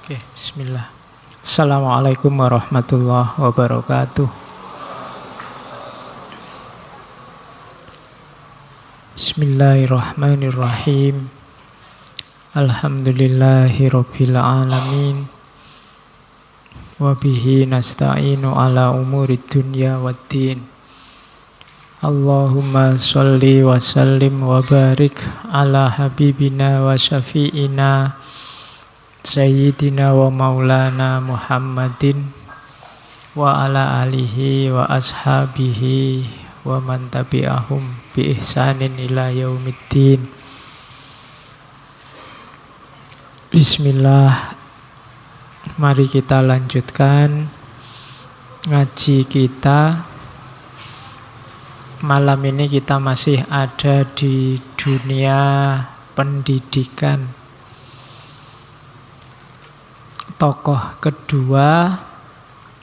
Oke, bismillah. Assalamualaikum warahmatullahi wabarakatuh. Bismillahirrahmanirrahim. Alhamdulillahi rabbil alamin. Wabihi nasta'inu ala umurid dunya waddin. Allahumma sholli wa sallim wa barik ala habibina wa syafi'ina Sayyidina wa maulana Muhammadin wa ala alihi wa ashabihi wa man tabi'ahum bi ihsanin ila yaumiddin. Bismillah. Mari kita lanjutkan ngaji kita. Malam ini kita masih ada di dunia pendidikan. Tokoh kedua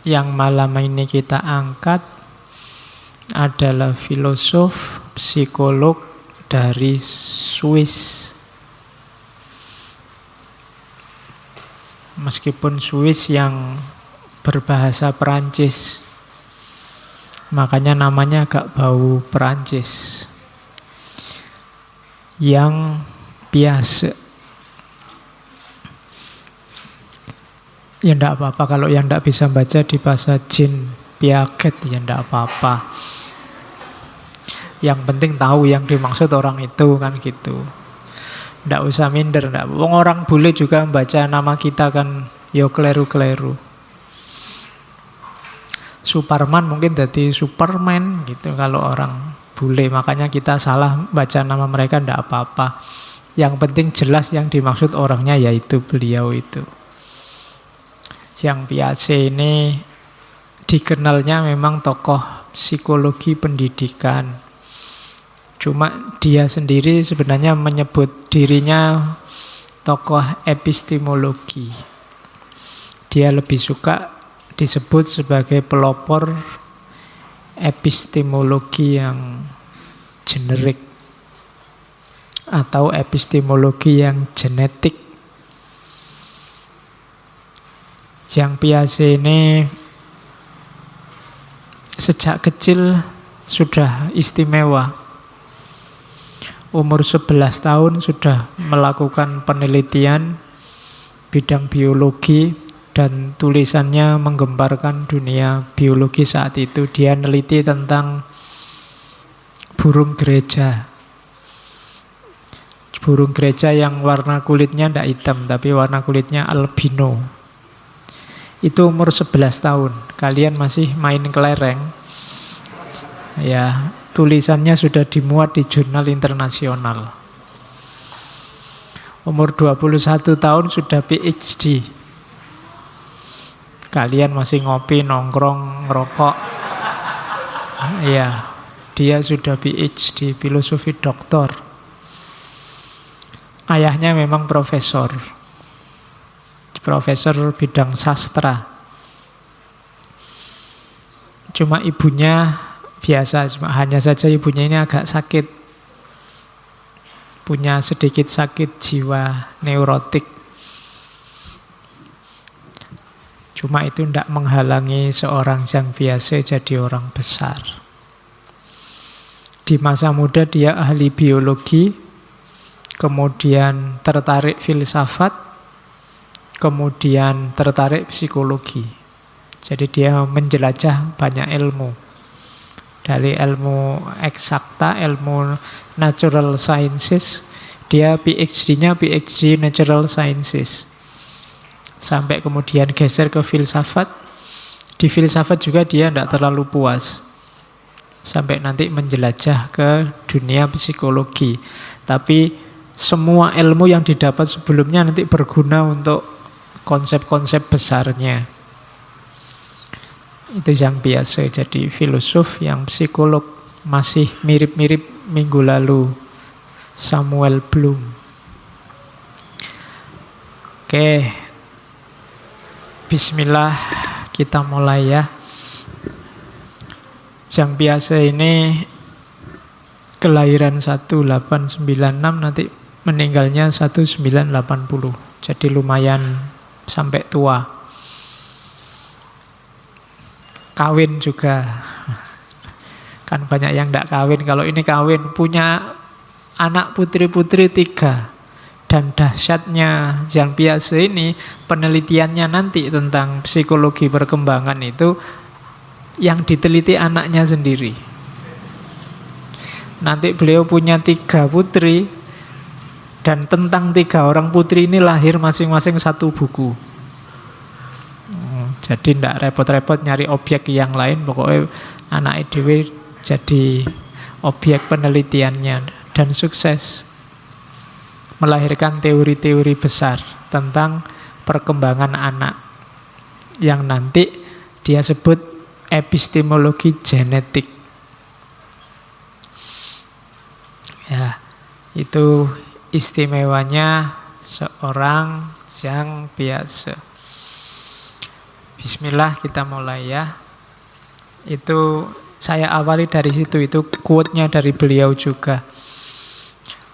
yang malam ini kita angkat adalah filosof, psikolog dari Swiss. Meskipun Swiss yang berbahasa Perancis, makanya namanya agak bau Perancis. Yang biasa. Ya enggak apa-apa kalau yang enggak bisa baca di bahasa Jean Piaget, ya enggak apa-apa. Yang penting tahu yang dimaksud orang itu, kan gitu. Enggak usah minder, enggak. Orang bule juga membaca nama kita kan yo kleru-kleru. Superman mungkin jadi Superman gitu kalau orang bule, makanya kita salah baca nama mereka enggak apa-apa. Yang penting jelas yang dimaksud orangnya yaitu beliau itu. Jean Piaget ini dikenalnya memang tokoh psikologi pendidikan. Cuma dia sendiri sebenarnya menyebut dirinya tokoh epistemologi. Dia lebih suka disebut sebagai pelopor epistemologi yang generik atau epistemologi yang genetik. Jean Piaget ini sejak kecil sudah istimewa. Umur 11 tahun sudah melakukan penelitian bidang biologi dan tulisannya menggemparkan dunia biologi saat itu. Dia neliti tentang burung gereja. Burung gereja yang warna kulitnya tidak hitam tapi warna kulitnya albino. Itu umur 11 tahun. Kalian masih main kelereng. Ya, tulisannya sudah dimuat di jurnal internasional. Umur 21 tahun sudah PhD. Kalian masih ngopi, nongkrong, ngerokok. Ya, dia sudah PhD, filosofi doktor. Ayahnya memang profesor bidang sastra. Cuma ibunya biasa, hanya saja ibunya ini agak sakit. Punya sedikit sakit jiwa, neurotik. Cuma itu tidak menghalangi seorang Jean Piaget jadi orang besar. Di masa muda dia ahli biologi, kemudian tertarik filsafat, kemudian tertarik psikologi. Jadi dia menjelajah banyak ilmu. Dari ilmu eksakta, ilmu natural sciences, dia PhD-nya PhD natural sciences. Sampai kemudian geser ke filsafat. Di filsafat juga dia tidak terlalu puas. Sampai nanti menjelajah ke dunia psikologi. Tapi semua ilmu yang didapat sebelumnya nanti berguna untuk konsep-konsep besarnya. Itu Jean Piaget, jadi filosof yang psikolog. Masih mirip-mirip minggu lalu Samuel Bloom. Oke, bismillah, kita mulai ya. Jean Piaget ini kelahiran 1896, nanti meninggalnya 1980. Jadi lumayan sampai tua. Kawin juga. Kan banyak yang tidak kawin. Kalau ini kawin, punya anak putri-putri 3. Dan dahsyatnya Jean Piaget ini, penelitiannya nanti tentang psikologi perkembangan itu, yang diteliti anaknya sendiri. Nanti beliau punya 3 putri, dan tentang 3 orang putri ini lahir masing-masing 1 buku. Jadi tidak repot-repot nyari objek yang lain, pokoknya anak EDW jadi objek penelitiannya, dan sukses melahirkan teori-teori besar tentang perkembangan anak yang nanti dia sebut epistemologi genetik. Ya, itu istimewanya seorang Jean Piaget. Bismillah, kita mulai ya. Itu saya awali dari situ, itu quote-nya dari beliau juga.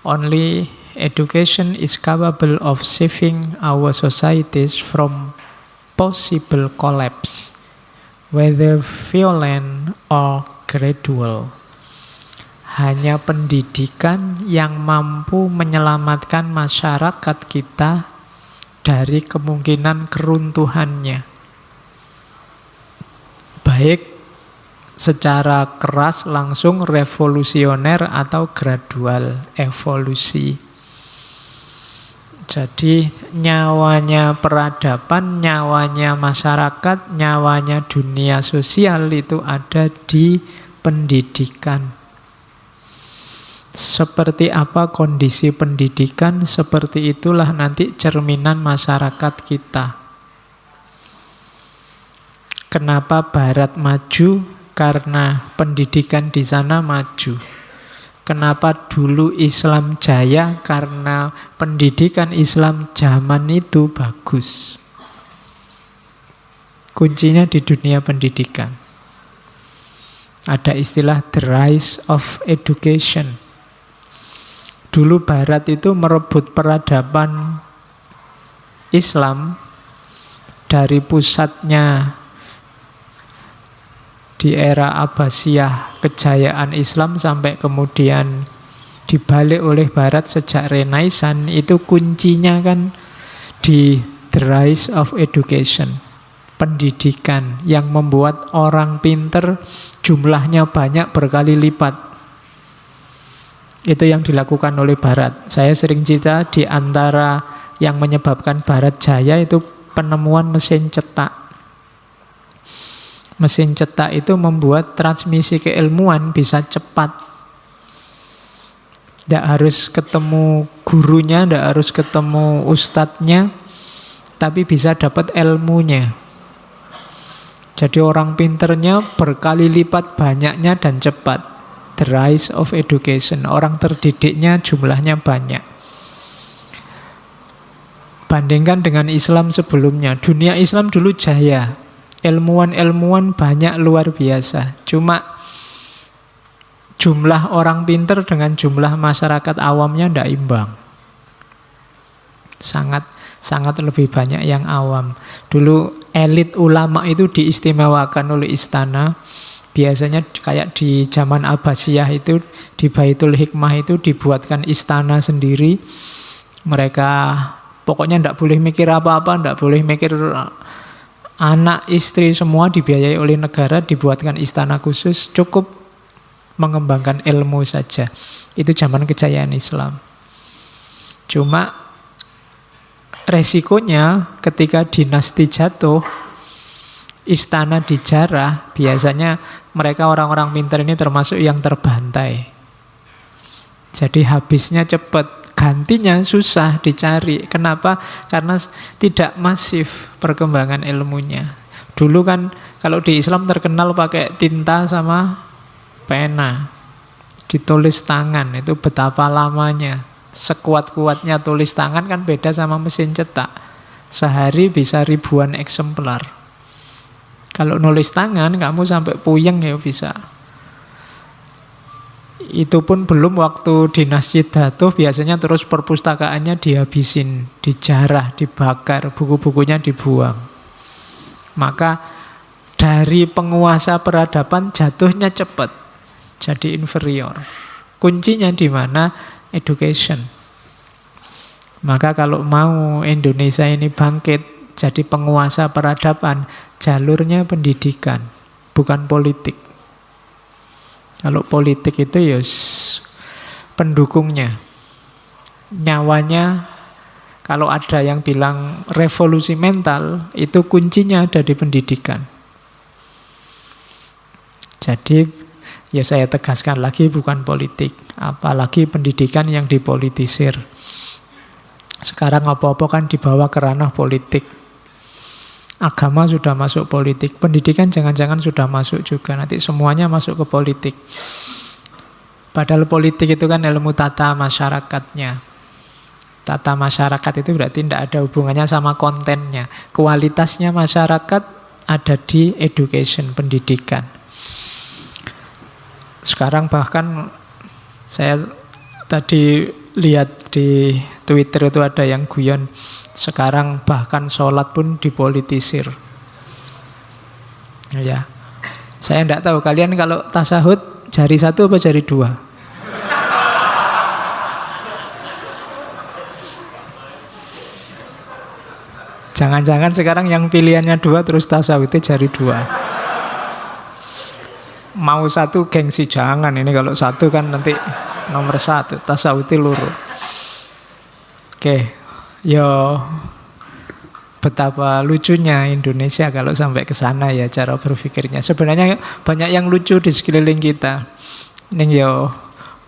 Only education is capable of saving our societies from possible collapse, whether violent or gradual. Hanya pendidikan yang mampu menyelamatkan masyarakat kita dari kemungkinan keruntuhannya, baik secara keras langsung revolusioner atau gradual evolusi. Jadi nyawanya peradaban, nyawanya masyarakat, nyawanya dunia sosial itu ada di pendidikan. Seperti apa kondisi pendidikan, seperti itulah nanti cerminan masyarakat kita. Kenapa Barat maju? Karena pendidikan di sana maju. Kenapa dulu Islam jaya? Karena pendidikan Islam zaman itu bagus. Kuncinya di dunia pendidikan. Ada istilah the rise of education. Dulu Barat itu merebut peradaban Islam dari pusatnya di era Abbasiyah, kejayaan Islam, sampai kemudian dibalik oleh Barat sejak Renaissance. Itu kuncinya kan di the rise of education, pendidikan yang membuat orang pinter jumlahnya banyak berkali lipat. Itu yang dilakukan oleh Barat. Saya sering cerita, di antara yang menyebabkan Barat jaya itu penemuan mesin cetak. Mesin cetak itu membuat transmisi keilmuan bisa cepat. Tidak harus ketemu gurunya, tidak harus ketemu ustadznya, tapi bisa dapat ilmunya. Jadi orang pinternya berkali lipat banyaknya dan cepat. The rise of education. Orang terdidiknya jumlahnya banyak. Bandingkan dengan Islam sebelumnya. Dunia Islam dulu jaya. Ilmuwan-ilmuwan banyak luar biasa. Cuma jumlah orang pinter dengan jumlah masyarakat awamnya tidak imbang. Sangat lebih banyak yang awam. Dulu elit ulama itu diistimewakan oleh istana. Biasanya kayak di zaman Abbasiyah itu, di Baitul Hikmah itu dibuatkan istana sendiri. Mereka pokoknya tidak boleh mikir apa-apa, tidak boleh mikir anak, istri, semua dibiayai oleh negara, dibuatkan istana khusus, cukup mengembangkan ilmu saja. Itu zaman kejayaan Islam. Cuma resikonya ketika dinasti jatuh, istana dijarah, biasanya mereka orang-orang pintar ini termasuk yang terbantai. Jadi habisnya cepat. Gantinya susah dicari. Kenapa? Karena tidak masif perkembangan ilmunya. Dulu kan kalau di Islam terkenal pakai tinta sama pena. Ditulis tangan, itu betapa lamanya. Sekuat-kuatnya tulis tangan kan beda sama mesin cetak. Sehari bisa ribuan eksemplar. Kalau nulis tangan kamu sampai puyeng ya bisa. Itu pun belum waktu dinasti Datuh, biasanya terus perpustakaannya dihabisin, dijarah, dibakar, buku-bukunya dibuang. Maka dari penguasa peradaban jatuhnya cepat, jadi inferior. Kuncinya di mana? Education. Maka kalau mau Indonesia ini bangkit jadi penguasa peradaban, jalurnya pendidikan, bukan politik. Kalau politik itu ya pendukungnya. Nyawanya, kalau ada yang bilang revolusi mental, itu kuncinya ada di pendidikan. Jadi ya saya tegaskan lagi, bukan politik. Apalagi pendidikan yang dipolitisir. Sekarang apa-apa kan dibawa ke ranah politik. Agama sudah masuk politik, pendidikan jangan-jangan sudah masuk juga. Nanti semuanya masuk ke politik. Padahal politik itu kan ilmu tata masyarakatnya. Tata masyarakat itu berarti tidak ada hubungannya sama kontennya. Kualitasnya masyarakat ada di education, pendidikan. Sekarang bahkan saya tadi lihat di Twitter itu ada yang guyon, sekarang bahkan sholat pun dipolitisir. Ya, saya tidak tahu kalian kalau tasahud jari satu apa jari dua? Jangan-jangan sekarang yang pilihannya dua terus tasawufnya jari dua. Mau satu gengsi, jangan. Ini kalau satu kan nanti nomor satu, tasawufnya luru. Oke, yo betapa lucunya Indonesia kalau sampai ke sana ya cara berpikirnya. Sebenarnya banyak yang lucu di sekeliling kita. Ning yo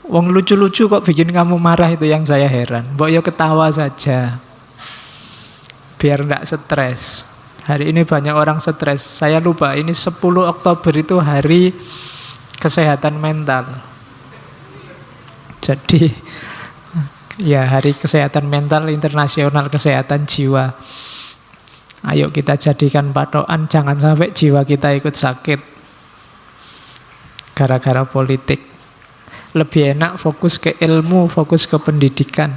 wong lucu-lucu kok bikin kamu marah, itu yang saya heran. Mbok yo ketawa saja. Biar enggak stres. Hari ini banyak orang stres. Saya lupa, ini 10 Oktober itu hari kesehatan mental. Jadi ya hari kesehatan mental internasional, kesehatan jiwa. Ayo kita jadikan patokan, jangan sampai jiwa kita ikut sakit gara-gara politik. Lebih enak fokus ke ilmu, fokus ke pendidikan.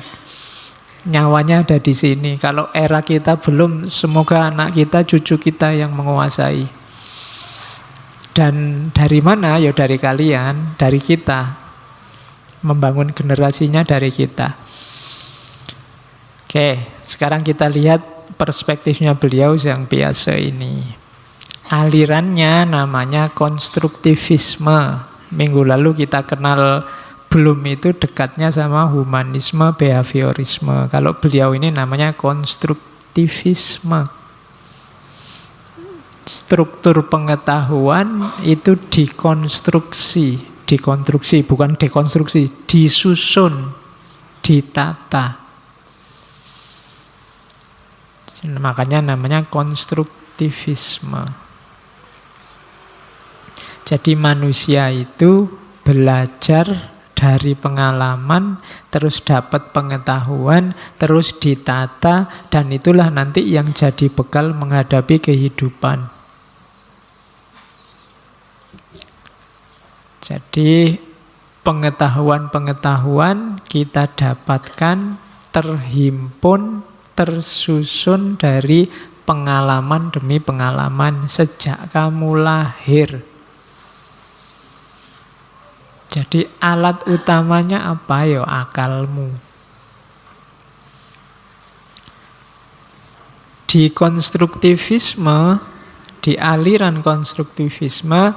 Nyawanya ada di sini. Kalau era kita belum, semoga anak kita, cucu kita yang menguasai. Dan dari mana? Ya dari kalian, dari kita. Membangun generasinya dari kita. Oke, sekarang kita lihat perspektifnya beliau yang biasa ini. Alirannya namanya konstruktivisme. Minggu lalu kita kenal, belum itu dekatnya sama humanisme, behaviorisme. Kalau beliau ini namanya konstruktivisme. Struktur pengetahuan itu dikonstruksi, bukan dekonstruksi, disusun, ditata. Makanya namanya konstruktivisme. Jadi manusia itu belajar dari pengalaman, terus dapat pengetahuan, terus ditata, dan itulah nanti yang jadi bekal menghadapi kehidupan. Jadi pengetahuan-pengetahuan kita dapatkan, terhimpun, tersusun dari pengalaman demi pengalaman sejak kamu lahir. Jadi alat utamanya apa? Ya akalmu. Di konstruktivisme, di aliran konstruktivisme,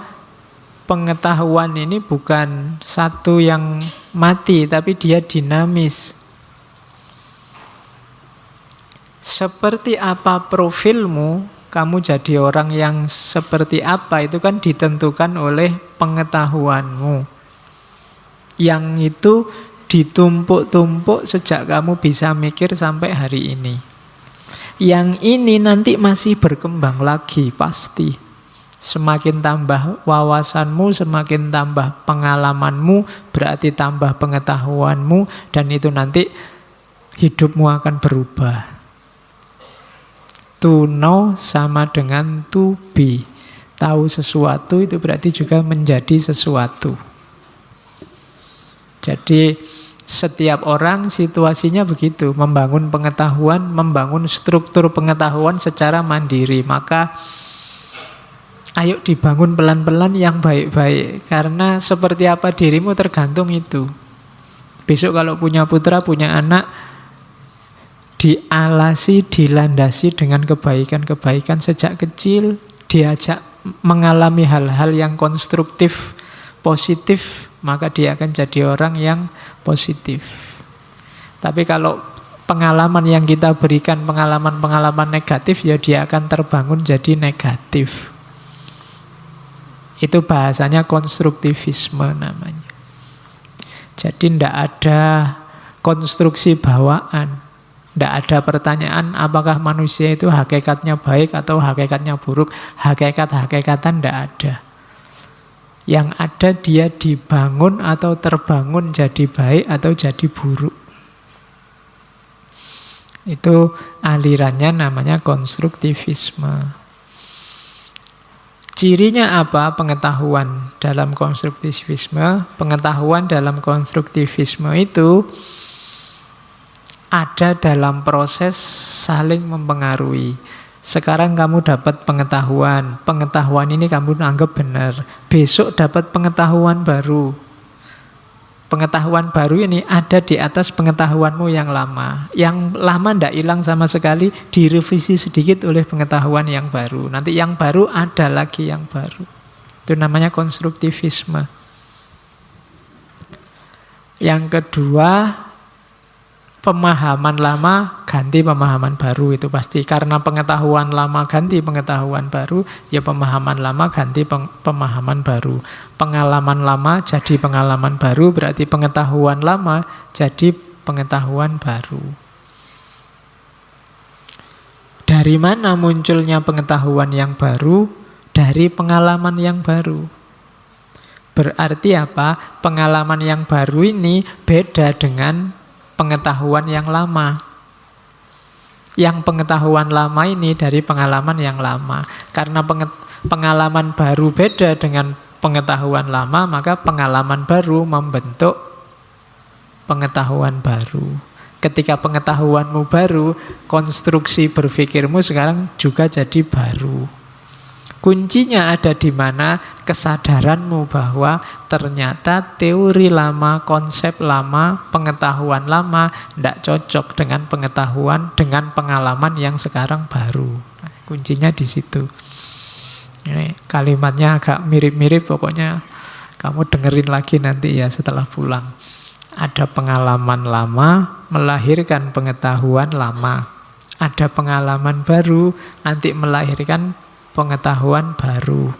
pengetahuan ini bukan satu yang mati, tapi dia dinamis. Seperti apa profilmu, kamu jadi orang yang seperti apa, itu kan ditentukan oleh pengetahuanmu. Yang itu ditumpuk-tumpuk sejak kamu bisa mikir sampai hari ini. Yang ini nanti masih berkembang lagi pasti. Semakin tambah wawasanmu, semakin tambah pengalamanmu, berarti tambah pengetahuanmu, dan itu nanti hidupmu akan berubah. To know sama dengan to be. Tahu sesuatu itu berarti juga menjadi sesuatu. Jadi setiap orang situasinya begitu, membangun pengetahuan, membangun struktur pengetahuan secara mandiri. Maka ayo dibangun pelan-pelan yang baik-baik. Karena seperti apa dirimu tergantung itu. Besok kalau punya putra, punya anak, dialasi, dilandasi dengan kebaikan-kebaikan sejak kecil, diajak mengalami hal-hal yang konstruktif, positif, maka dia akan jadi orang yang positif. Tapi kalau pengalaman yang kita berikan, pengalaman-pengalaman negatif, ya dia akan terbangun jadi negatif. Itu bahasanya konstruktivisme namanya. Jadi tidak ada konstruksi bawaan. Tidak ada pertanyaan apakah manusia itu hakikatnya baik atau hakikatnya buruk. Hakikat-hakikatan tidak ada. Yang ada dia dibangun atau terbangun jadi baik atau jadi buruk. Itu alirannya namanya konstruktivisme. Cirinya apa pengetahuan dalam konstruktivisme? Pengetahuan dalam konstruktivisme itu ada dalam proses saling mempengaruhi. Sekarang kamu dapat pengetahuan. Pengetahuan ini kamu anggap benar. Besok dapat pengetahuan baru. Pengetahuan baru ini ada di atas pengetahuanmu yang lama. Yang lama tidak hilang sama sekali, direvisi sedikit oleh pengetahuan yang baru. Nanti yang baru ada lagi yang baru. Itu namanya konstruktivisme. Yang kedua, pemahaman lama ganti pemahaman baru, itu pasti. Karena pengetahuan lama ganti pengetahuan baru, ya pemahaman lama ganti pemahaman baru. Pengalaman lama jadi pengalaman baru, berarti pengetahuan lama jadi pengetahuan baru. Dari mana munculnya pengetahuan yang baru? Dari pengalaman yang baru. Berarti apa? Pengalaman yang baru ini beda dengan pengetahuan yang lama. Yang pengetahuan lama ini dari pengalaman yang lama. Karena pengalaman baru beda dengan pengetahuan lama, maka pengalaman baru membentuk pengetahuan baru. Ketika pengetahuanmu baru, konstruksi berpikirmu sekarang juga jadi baru. Kuncinya ada di mana? Kesadaranmu bahwa ternyata teori lama, konsep lama, pengetahuan lama tidak cocok dengan pengetahuan, dengan pengalaman yang sekarang baru. Nah, kuncinya di situ. Ini kalimatnya agak mirip-mirip, pokoknya kamu dengerin lagi nanti ya setelah pulang. Ada pengalaman lama melahirkan pengetahuan lama. Ada pengalaman baru nanti melahirkan pengetahuan baru.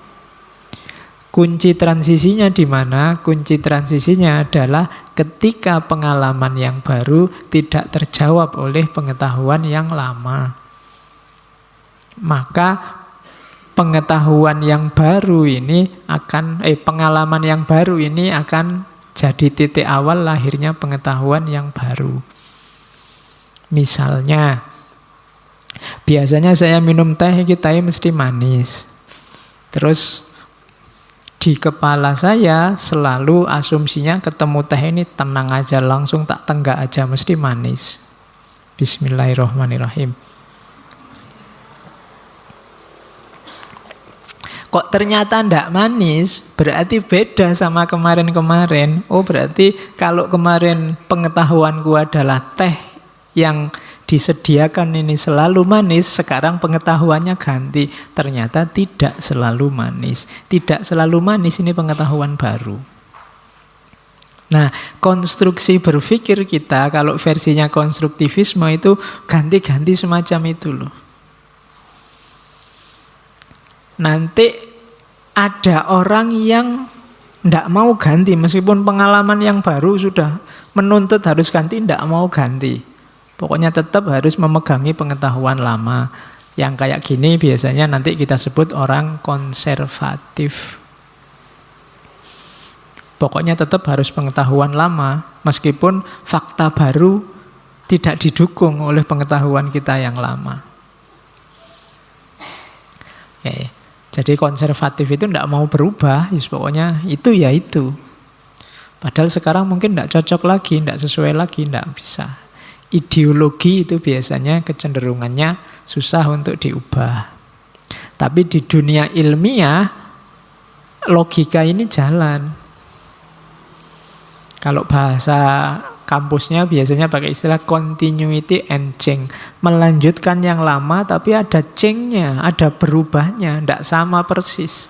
Kunci transisinya di mana? Kunci transisinya adalah ketika pengalaman yang baru tidak terjawab oleh pengetahuan yang lama. Maka pengetahuan yang baru ini akan pengalaman yang baru ini akan jadi titik awal lahirnya pengetahuan yang baru. Misalnya, biasanya saya minum teh, kita mesti manis. Terus di kepala saya selalu asumsinya ketemu teh ini tenang aja, langsung tak tenggak aja, mesti manis. Bismillahirrahmanirrahim. Kok ternyata ndak manis, berarti beda sama kemarin-kemarin. Oh, berarti kalau kemarin pengetahuanku adalah teh yang disediakan ini selalu manis, sekarang pengetahuannya ganti. Ternyata tidak selalu manis. Tidak selalu manis, ini pengetahuan baru. Nah, konstruksi berpikir kita, kalau versinya konstruktivisme itu ganti-ganti semacam itu loh. Nanti ada orang yang tidak mau ganti, meskipun pengalaman yang baru sudah menuntut harus ganti, tidak mau ganti. Pokoknya tetap harus memegangi pengetahuan lama. Yang kayak gini biasanya nanti kita sebut orang konservatif. Pokoknya tetap harus pengetahuan lama, meskipun fakta baru tidak didukung oleh pengetahuan kita yang lama. Jadi konservatif itu tidak mau berubah, pokoknya itu ya itu. Padahal sekarang mungkin tidak cocok lagi, tidak sesuai lagi, tidak bisa. Ideologi itu biasanya kecenderungannya susah untuk diubah. Tapi di dunia ilmiah, logika ini jalan. Kalau bahasa kampusnya biasanya pakai istilah continuity and change. Melanjutkan yang lama tapi ada change-nya, ada berubahnya, tidak sama persis.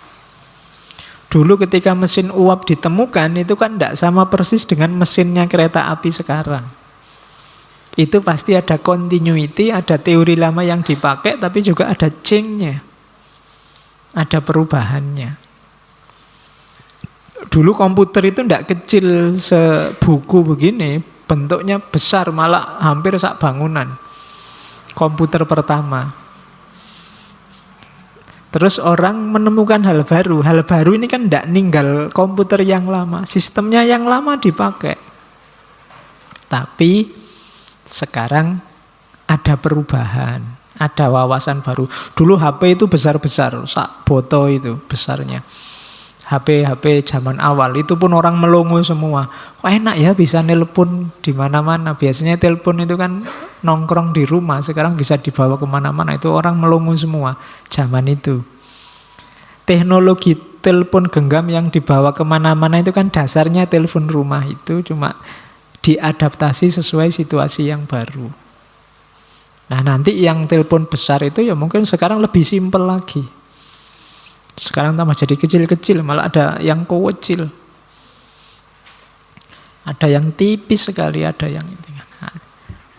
Dulu ketika mesin uap ditemukan itu kan tidak sama persis dengan mesinnya kereta api sekarang. Itu pasti ada continuity, ada teori lama yang dipakai tapi juga ada change-nya. Ada perubahannya. Dulu komputer itu tidak kecil sebuku begini, bentuknya besar, malah hampir sak bangunan. Komputer pertama. Terus orang menemukan hal baru. Hal baru ini kan tidak ninggal komputer yang lama. Sistemnya yang lama dipakai. Tapi sekarang ada perubahan. Ada wawasan baru. Dulu HP itu besar-besar. Sak boto itu besarnya. HP zaman awal. Itu pun orang melongo semua. Kok enak ya bisa nelpon di mana-mana. Biasanya telepon itu kan nongkrong di rumah. Sekarang bisa dibawa kemana-mana. Itu orang melongo semua. Zaman itu. Teknologi telepon genggam yang dibawa kemana-mana itu kan dasarnya telepon rumah itu. Cuma diadaptasi sesuai situasi yang baru. Nah nanti yang telepon besar itu ya mungkin sekarang lebih simpel lagi. Sekarang tambah jadi kecil-kecil, malah ada yang kecil. Ada yang tipis sekali, ada yang ini. Nah,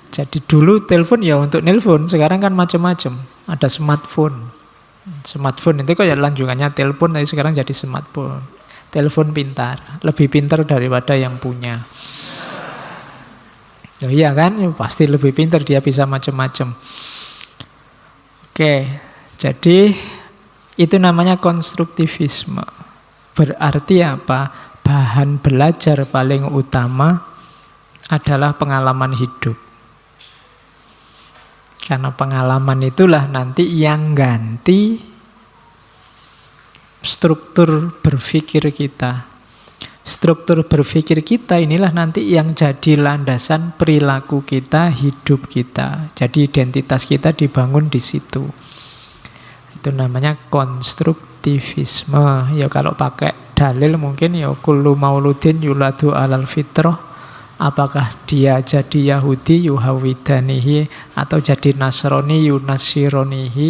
jadi dulu telepon ya untuk nelpon, sekarang kan macam-macam. Ada smartphone. Smartphone itu kayak lanjutannya telepon, tapi sekarang jadi smartphone. Telepon pintar, lebih pintar daripada yang punya. Oh iya kan, pasti lebih pintar, dia bisa macam-macam. Oke, jadi itu namanya konstruktivisme. Berarti apa? Bahan belajar paling utama adalah pengalaman hidup. Karena pengalaman itulah nanti yang ganti struktur berpikir kita. Struktur berpikir kita inilah nanti yang jadi landasan perilaku kita, hidup kita. Jadi identitas kita dibangun di situ. Itu namanya konstruktivisme. Ya kalau pakai dalil mungkin ya kullu mauludin yuladu alal fitrah. Apakah dia jadi Yahudi yuhawidanihi, atau jadi Nasrani yunasironihi,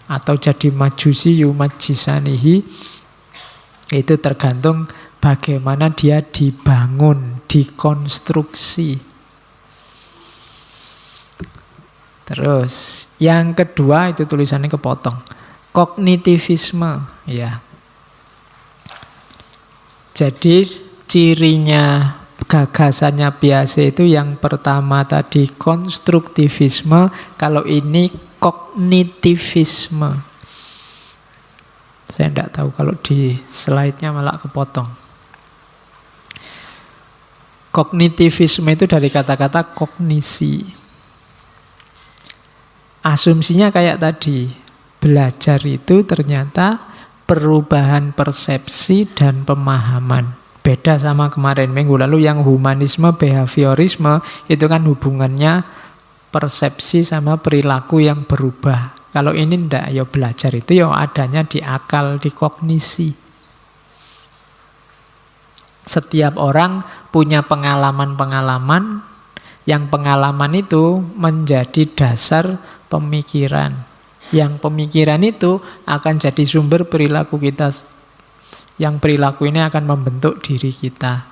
atau jadi Majusi yumajisanihi. Itu tergantung bagaimana dia dibangun, dikonstruksi. Terus yang kedua itu tulisannya kepotong. Kognitivisme, ya. Jadi cirinya gagasannya Piaget itu yang pertama tadi konstruktivisme, kalau ini kognitivisme. Saya tidak tahu kalau di slide-nya malah kepotong. Kognitivisme itu dari kata-kata kognisi. Asumsinya kayak tadi, belajar itu ternyata perubahan persepsi dan pemahaman. Beda sama kemarin minggu lalu yang humanisme, behaviorisme, itu kan hubungannya persepsi sama perilaku yang berubah. Kalau ini ndak, ya belajar itu ya adanya di akal, di kognisi. Setiap orang punya pengalaman-pengalaman, yang pengalaman itu menjadi dasar pemikiran. Yang pemikiran itu akan jadi sumber perilaku kita. Yang perilaku ini akan membentuk diri kita.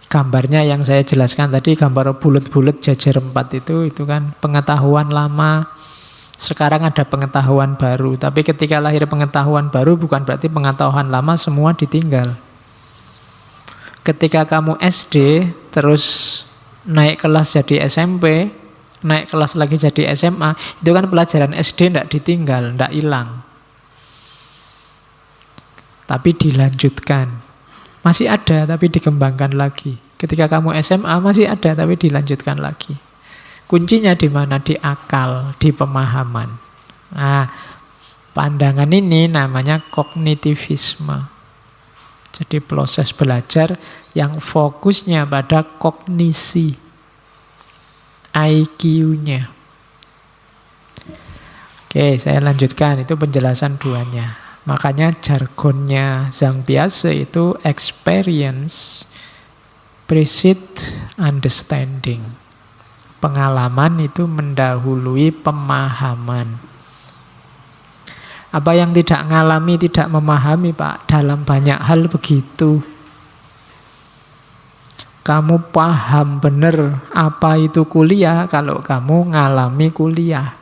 Gambarnya yang saya jelaskan tadi, gambar bulat-bulat jajar 4 itu kan pengetahuan lama. Sekarang ada pengetahuan baru. Tapi ketika lahir pengetahuan baru bukan berarti pengetahuan lama semua ditinggal. Ketika kamu SD, terus naik kelas jadi SMP, naik kelas lagi jadi SMA, itu kan pelajaran SD tidak ditinggal, tidak hilang. Tapi dilanjutkan. Masih ada, tapi dikembangkan lagi. Ketika kamu SMA, masih ada, tapi dilanjutkan lagi. Kuncinya di mana? Di akal, di pemahaman. Nah, pandangan ini namanya kognitivisme. Jadi proses belajar yang fokusnya pada kognisi, IQ-nya. Oke, saya lanjutkan. Itu penjelasan duanya. Makanya jargonnya Zhang Piaze itu experience precedes understanding. Pengalaman itu mendahului pemahaman. Apa yang tidak ngalami, tidak memahami, Pak, dalam banyak hal begitu. Kamu paham benar apa itu kuliah kalau kamu ngalami kuliah.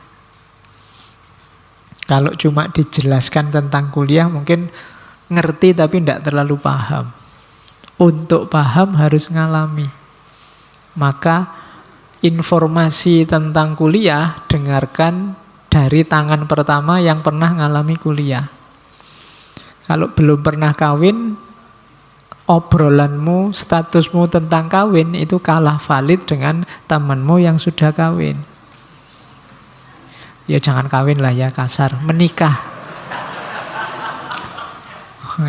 Kalau cuma dijelaskan tentang kuliah mungkin ngerti tapi tidak terlalu paham. Untuk paham harus ngalami. Maka informasi tentang kuliah dengarkan dari tangan pertama yang pernah ngalami kuliah. Kalau belum pernah kawin, obrolanmu, statusmu tentang kawin itu kalah valid dengan temanmu yang sudah kawin. Ya jangan kawin lah ya, kasar, menikah.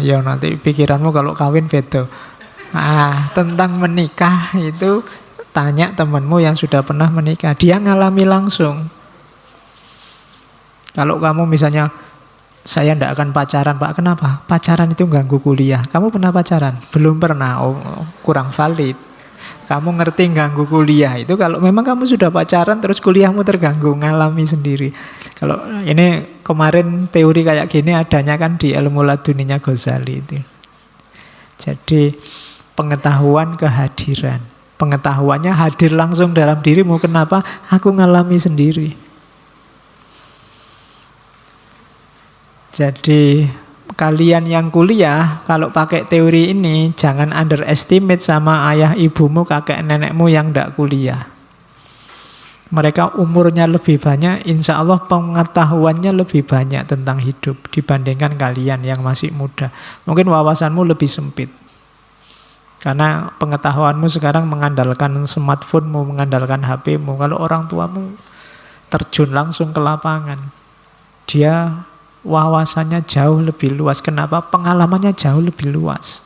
Ya nanti pikiranmu kalau kawin beda. Tentang menikah itu tanya temanmu yang sudah pernah menikah. Dia ngalami langsung. Kalau kamu misalnya, saya tidak akan pacaran, Pak. Kenapa? Pacaran itu ganggu kuliah. Kamu pernah pacaran? Belum pernah. Oh, kurang valid. Kamu ngerti ganggu kuliah itu kalau memang kamu sudah pacaran terus kuliahmu terganggu, ngalami sendiri. Kalau ini kemarin teori kayak gini adanya kan di ilmu laduninya Ghazali itu. Jadi pengetahuan kehadiran. Pengetahuannya hadir langsung dalam dirimu. Kenapa? Aku ngalami sendiri. Jadi kalian yang kuliah, kalau pakai teori ini, jangan underestimate sama ayah ibumu, kakek nenekmu yang tidak kuliah. Mereka umurnya lebih banyak, insya Allah pengetahuannya lebih banyak tentang hidup dibandingkan kalian yang masih muda. Mungkin wawasanmu lebih sempit. Karena pengetahuanmu sekarang mengandalkan smartphone-mu, mengandalkan HP-mu. Kalau orang tuamu terjun langsung ke lapangan, dia wawasannya jauh lebih luas. Kenapa? Pengalamannya jauh lebih luas.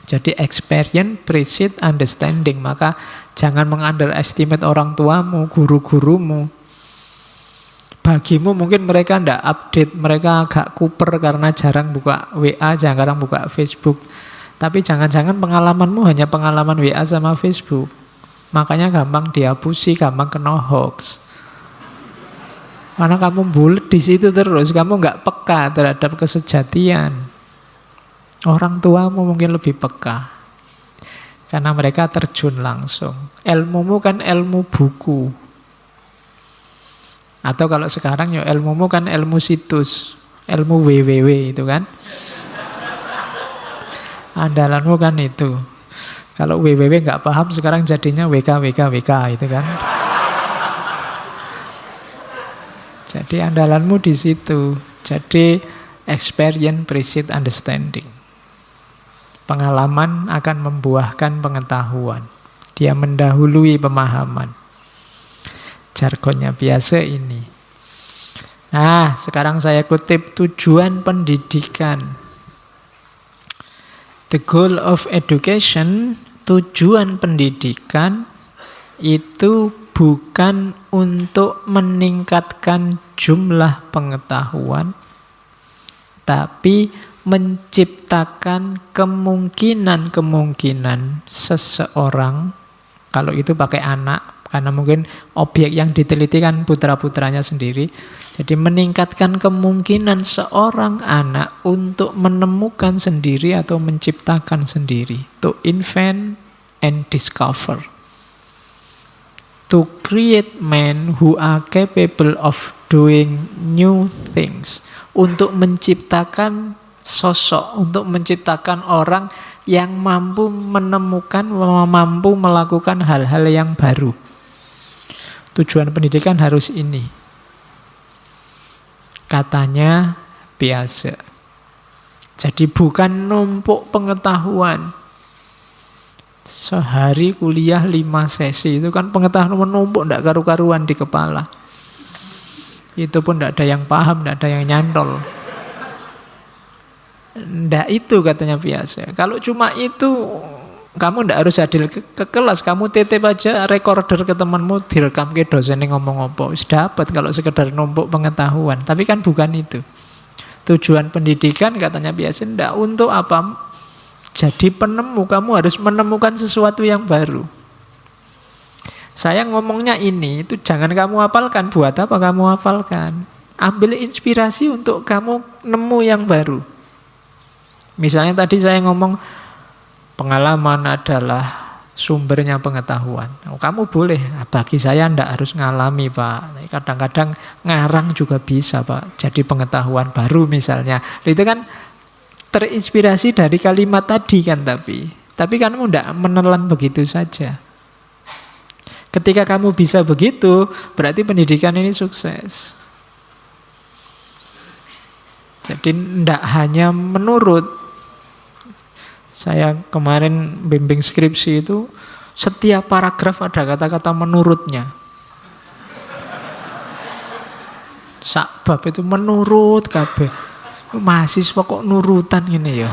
Jadi experience precedes understanding. Maka jangan mengunderestimate orang tuamu, guru-gurumu. Bagimu mungkin mereka tidak update, mereka agak kuper karena jarang buka WA, jarang buka Facebook. Tapi jangan-jangan pengalamanmu hanya pengalaman WA sama Facebook. Makanya gampang dihapusi, gampang kena hoax. Karena kamu bulet di situ terus, kamu nggak peka terhadap kesejatian. Orang tuamu mungkin lebih peka, karena mereka terjun langsung. Ilmumu kan ilmu buku. Atau kalau sekarang ya ilmumu kan ilmu situs, ilmu www itu kan. Andalanmu kan itu. Kalau www nggak paham sekarang jadinya WK itu kan. Jadi andalanmu di situ. Jadi experience precedes understanding. Pengalaman akan membuahkan pengetahuan. Dia mendahului pemahaman. Jargonnya biasa ini. Nah, sekarang saya kutip tujuan pendidikan. The goal of education, tujuan pendidikan itu bukan untuk meningkatkan jumlah pengetahuan, tapi menciptakan kemungkinan-kemungkinan seseorang, kalau itu pakai anak, karena mungkin objek yang diteliti kan putra-putranya sendiri. Jadi meningkatkan kemungkinan seorang anak untuk menemukan sendiri atau menciptakan sendiri. To invent and discover. To create men who are capable of doing new things. Untuk menciptakan sosok, untuk menciptakan orang yang mampu menemukan, mampu melakukan hal-hal yang baru. Tujuan pendidikan harus ini. Katanya Piaget. Jadi bukan numpuk pengetahuan. Sehari kuliah 5 sesi, itu kan pengetahuan menumpuk, tidak karu-karuan di kepala. Itu pun tidak ada yang paham, tidak ada yang nyantol. Ndak itu katanya biasa. Kalau cuma itu, kamu ndak harus hadir ke kelas. Kamu titip aja recorder ke temanmu, direkam ke dosen yang ngomong apa. Wis dapat kalau sekedar numpuk pengetahuan. Tapi kan bukan itu. Tujuan pendidikan katanya biasa ndak untuk apa? Jadi penemu, kamu harus menemukan sesuatu yang baru. Saya ngomongnya ini, itu jangan kamu hafalkan. Buat apa kamu hafalkan? Ambil inspirasi untuk kamu nemu yang baru. Misalnya tadi saya ngomong, pengalaman adalah sumbernya pengetahuan. Kamu boleh, bagi saya ndak harus ngalami Pak. Kadang-kadang ngarang juga bisa Pak. Jadi pengetahuan baru misalnya. Itu kan terinspirasi dari kalimat tadi kan, tapi kamu ndak menelan begitu saja. Ketika kamu bisa begitu, berarti pendidikan ini sukses. Jadi ndak hanya menurut. Saya kemarin bimbing skripsi itu, setiap paragraf ada kata-kata menurutnya. Sak bab itu menurut kabeh. Mahasiswa kok nurutan gini ya.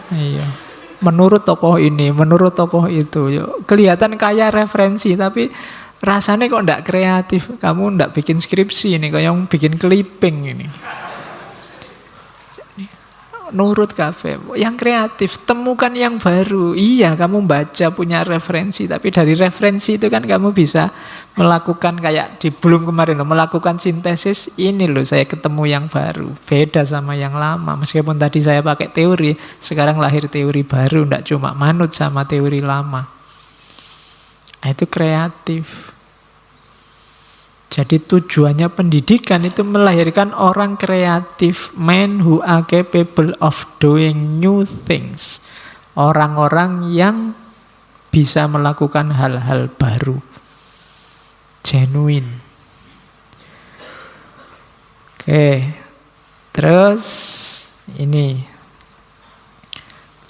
Iya. Menurut tokoh ini, menurut tokoh itu. Kelihatan kaya referensi, tapi rasanya kok ndak kreatif. Kamu ndak bikin skripsi ini, kayak yang bikin clipping ini. Nurut kafe, yang kreatif, temukan yang baru. Iya, kamu baca punya referensi, tapi dari referensi itu kan kamu bisa melakukan kayak di belum kemarin melakukan sintesis. Ini loh saya ketemu yang baru, beda sama yang lama. Meskipun tadi saya pakai teori, sekarang lahir teori baru, ndak cuma manut sama teori lama. Nah, itu kreatif. Jadi tujuannya pendidikan itu melahirkan orang kreatif, men who are capable of doing new things. Orang-orang yang bisa melakukan hal-hal baru. Genuine. Oke. Terus ini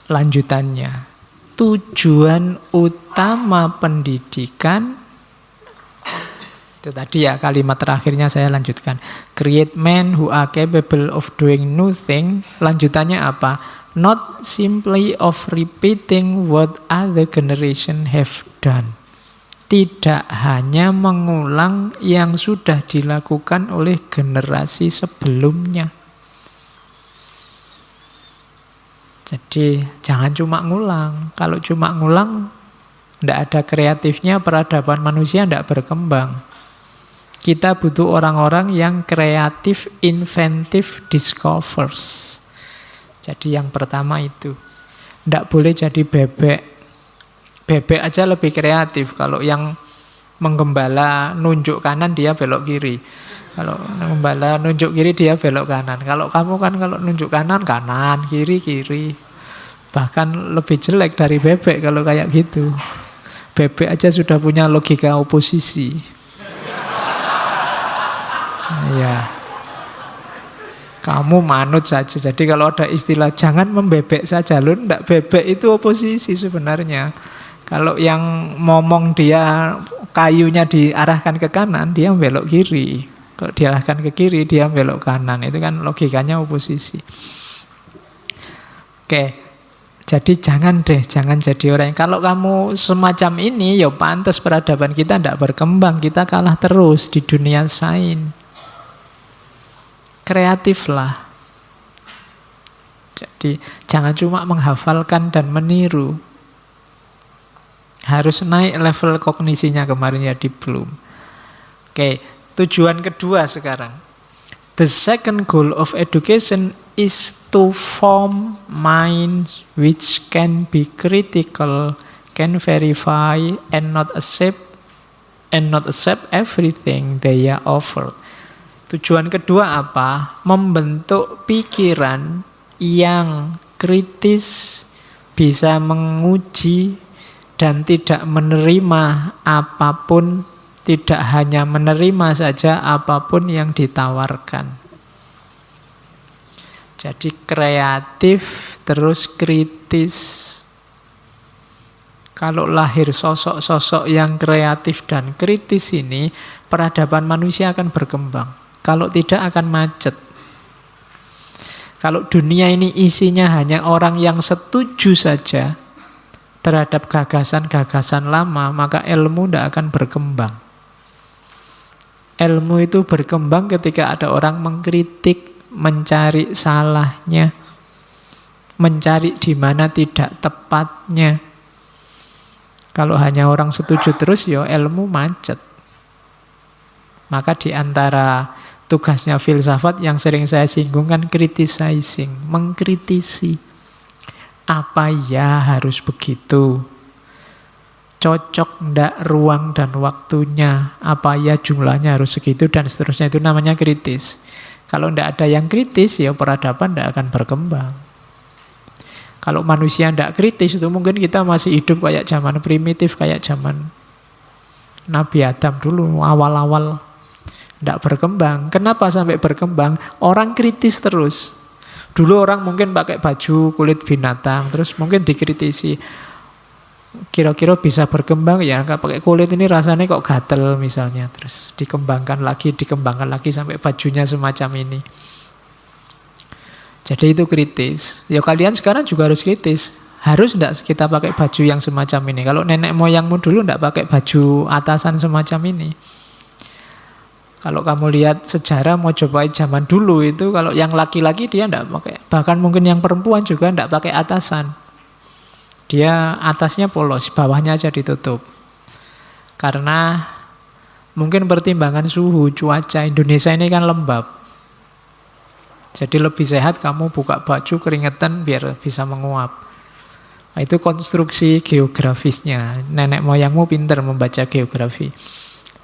lanjutannya. Tujuan utama pendidikan, itu tadi ya kalimat terakhirnya saya lanjutkan. Create men who are capable of doing new thing. Lanjutannya apa? Not simply of repeating what other generation have done. Tidak hanya mengulang yang sudah dilakukan oleh generasi sebelumnya. Jadi jangan cuma ngulang. Kalau cuma ngulang, tidak ada kreatifnya, peradaban manusia tidak berkembang. Kita butuh orang-orang yang kreatif, inventif, discovers. Jadi yang pertama itu. Tidak boleh jadi bebek. Bebek aja lebih kreatif. Kalau yang menggembala nunjuk kanan, dia belok kiri. Kalau menggembala nunjuk kiri, dia belok kanan. Kalau kamu kan kalau nunjuk kanan, kanan, kiri, kiri. Bahkan lebih jelek dari bebek kalau kayak gitu. Bebek aja sudah punya logika oposisi. Ya, kamu manut saja. Jadi kalau ada istilah jangan membebek saja, loh, ndak bebek itu oposisi sebenarnya. Kalau yang ngomong dia kayunya diarahkan ke kanan, dia belok kiri. Kalau diarahkan ke kiri, dia belok kanan. Itu kan logikanya oposisi. Oke, jadi jangan jadi orang. Kalau kamu semacam ini, ya pantas peradaban kita ndak berkembang. Kita kalah terus di dunia sains. Kreatiflah. Jadi jangan cuma menghafalkan dan meniru. Harus naik level kognisinya, kemarin ya di Bloom. Oke, tujuan kedua sekarang. The second goal of education is to form minds which can be critical, can verify and not accept everything they are offered. Tujuan kedua apa? Membentuk pikiran yang kritis, bisa menguji dan tidak menerima apapun, tidak hanya menerima saja apapun yang ditawarkan. Jadi kreatif terus kritis. Kalau lahir sosok-sosok yang kreatif dan kritis ini, peradaban manusia akan berkembang. Kalau tidak akan macet. Kalau dunia ini isinya hanya orang yang setuju saja terhadap gagasan-gagasan lama, maka ilmu tidak akan berkembang. Ilmu itu berkembang ketika ada orang mengkritik, mencari salahnya, mencari di mana tidak tepatnya. Kalau hanya orang setuju terus, ya ilmu macet. Maka di antara tugasnya filsafat yang sering saya singgung kan criticizing, mengkritisi. Apa ya harus begitu? Cocok ndak ruang dan waktunya? Apa ya jumlahnya harus segitu dan seterusnya, itu namanya kritis. Kalau ndak ada yang kritis, ya peradaban ndak akan berkembang. Kalau manusia ndak kritis, itu mungkin kita masih hidup kayak zaman primitif, kayak zaman Nabi Adam dulu, awal-awal ndak berkembang. Kenapa sampai berkembang? Orang kritis terus. Dulu orang mungkin pakai baju kulit binatang, terus mungkin dikritisi. Kira-kira bisa berkembang ya, nggak pakai kulit ini rasanya kok gatel misalnya. Terus dikembangkan lagi sampai bajunya semacam ini. Jadi itu kritis. Ya kalian sekarang juga harus kritis. Harus enggak kita pakai baju yang semacam ini? Kalau nenek moyangmu dulu enggak pakai baju atasan semacam ini. Kalau kamu lihat sejarah Mojopahit zaman dulu itu, kalau yang laki-laki dia enggak pakai. Bahkan mungkin yang perempuan juga enggak pakai atasan. Dia atasnya polos, bawahnya aja ditutup. Karena mungkin pertimbangan suhu, cuaca. Indonesia ini kan lembab. Jadi lebih sehat kamu buka baju keringetan biar bisa menguap. Nah, itu konstruksi geografisnya. Nenek moyangmu pintar membaca geografi.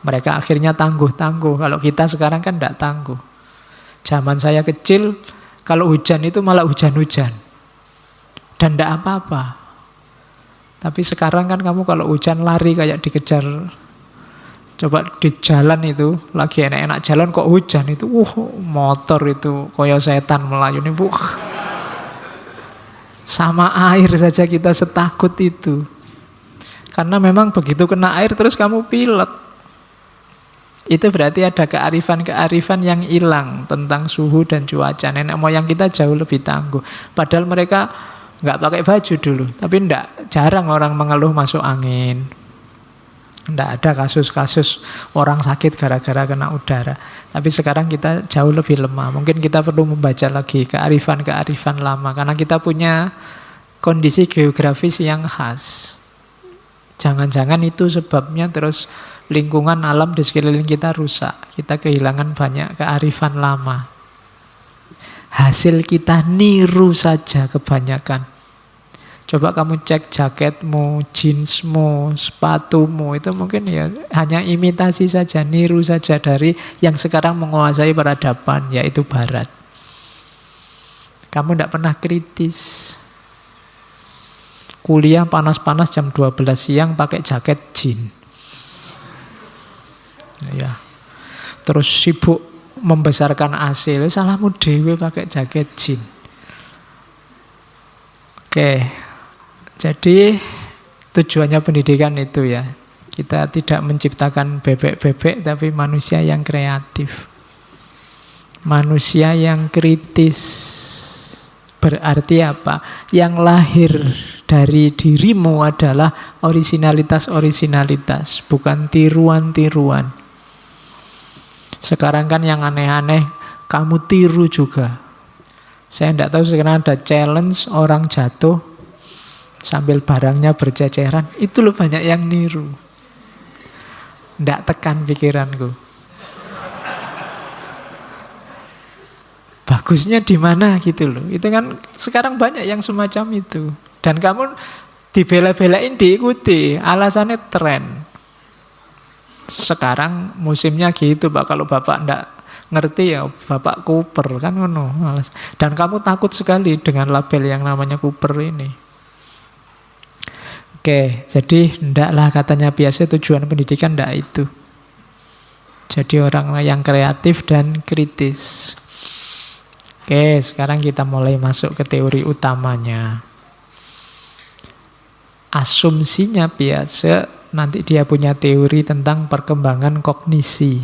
Mereka akhirnya tangguh-tangguh. Kalau kita sekarang kan tidak tangguh. Zaman saya kecil, kalau hujan itu malah hujan-hujan. Dan tidak apa-apa. Tapi sekarang kan kamu kalau hujan lari kayak dikejar. Coba di jalan itu, lagi enak-enak jalan kok hujan itu, motor itu koyo setan melayuni, sama air saja kita setakut itu. Karena memang begitu kena air terus kamu pilek. Itu berarti ada kearifan-kearifan yang hilang tentang suhu dan cuaca. Nenek moyang kita jauh lebih tangguh. Padahal mereka nggak pakai baju dulu, tapi jarang orang mengeluh masuk angin. Tidak ada kasus-kasus orang sakit gara-gara kena udara. Tapi sekarang kita jauh lebih lemah. Mungkin kita perlu membaca lagi kearifan-kearifan lama. Karena kita punya kondisi geografis yang khas. Jangan-jangan itu sebabnya terus lingkungan alam di sekeliling kita rusak. Kita kehilangan banyak kearifan lama. Hasil kita niru saja kebanyakan. Coba kamu cek jaketmu, jeansmu, sepatumu, itu mungkin ya hanya imitasi saja, niru saja dari yang sekarang menguasai peradaban, yaitu Barat. Kamu tidak pernah kritis. Kuliah panas-panas jam 12 siang pakai jaket jeans. Ya. Terus sibuk membesarkan AC, salahmu dewe pakai jaket jeans. Oke. Jadi tujuannya pendidikan itu ya. Kita tidak menciptakan bebek-bebek, tapi manusia yang kreatif. Manusia yang kritis. Berarti apa? Yang lahir dari dirimu adalah orisinalitas-orisinalitas, bukan tiruan-tiruan. Sekarang kan yang aneh-aneh, kamu tiru juga. Saya tidak tahu sekarang ada challenge orang jatuh sambil barangnya berceceran, itu loh banyak yang niru. Ndak tekan pikiranku. Bagusnya di mana gitu loh. Itu kan sekarang banyak yang semacam itu. Dan kamu dibela-belain diikuti, alasannya tren. Sekarang musimnya gitu, Pak. Kalau Bapak ndak ngerti ya Bapak kuper kan ngono. Dan kamu takut sekali dengan label yang namanya kuper ini. Oke, jadi ndaklah katanya biasa tujuan pendidikan ndak itu. Jadi orang yang kreatif dan kritis. Oke, sekarang kita mulai masuk ke teori utamanya. Asumsinya biasa nanti dia punya teori tentang perkembangan kognisi.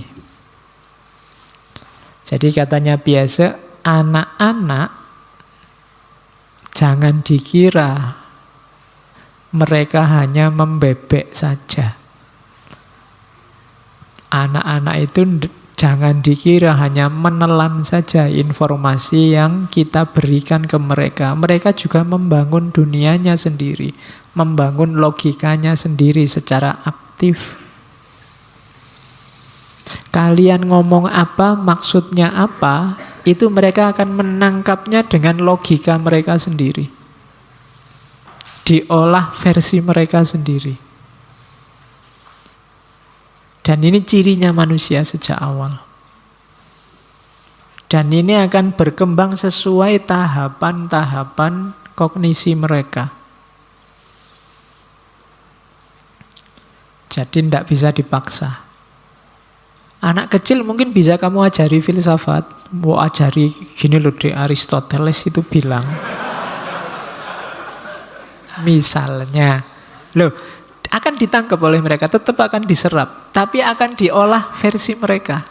Jadi katanya biasa anak-anak Jangan dikira mereka hanya membebek saja. Anak-anak itu jangan dikira hanya menelan saja informasi yang kita berikan ke mereka. Mereka juga membangun dunianya sendiri, membangun logikanya sendiri secara aktif. Kalian ngomong apa, maksudnya apa, itu mereka akan menangkapnya dengan logika mereka sendiri. Diolah versi mereka sendiri. Dan ini cirinya manusia sejak awal. Dan ini akan berkembang sesuai tahapan-tahapan kognisi mereka. Jadi tidak bisa dipaksa. Anak kecil mungkin bisa kamu ajari filsafat. Mau ajari gini loh, di Aristoteles itu bilang. Misalnya. Loh, akan ditangkap oleh mereka, tetap akan diserap. Tapi akan diolah versi mereka.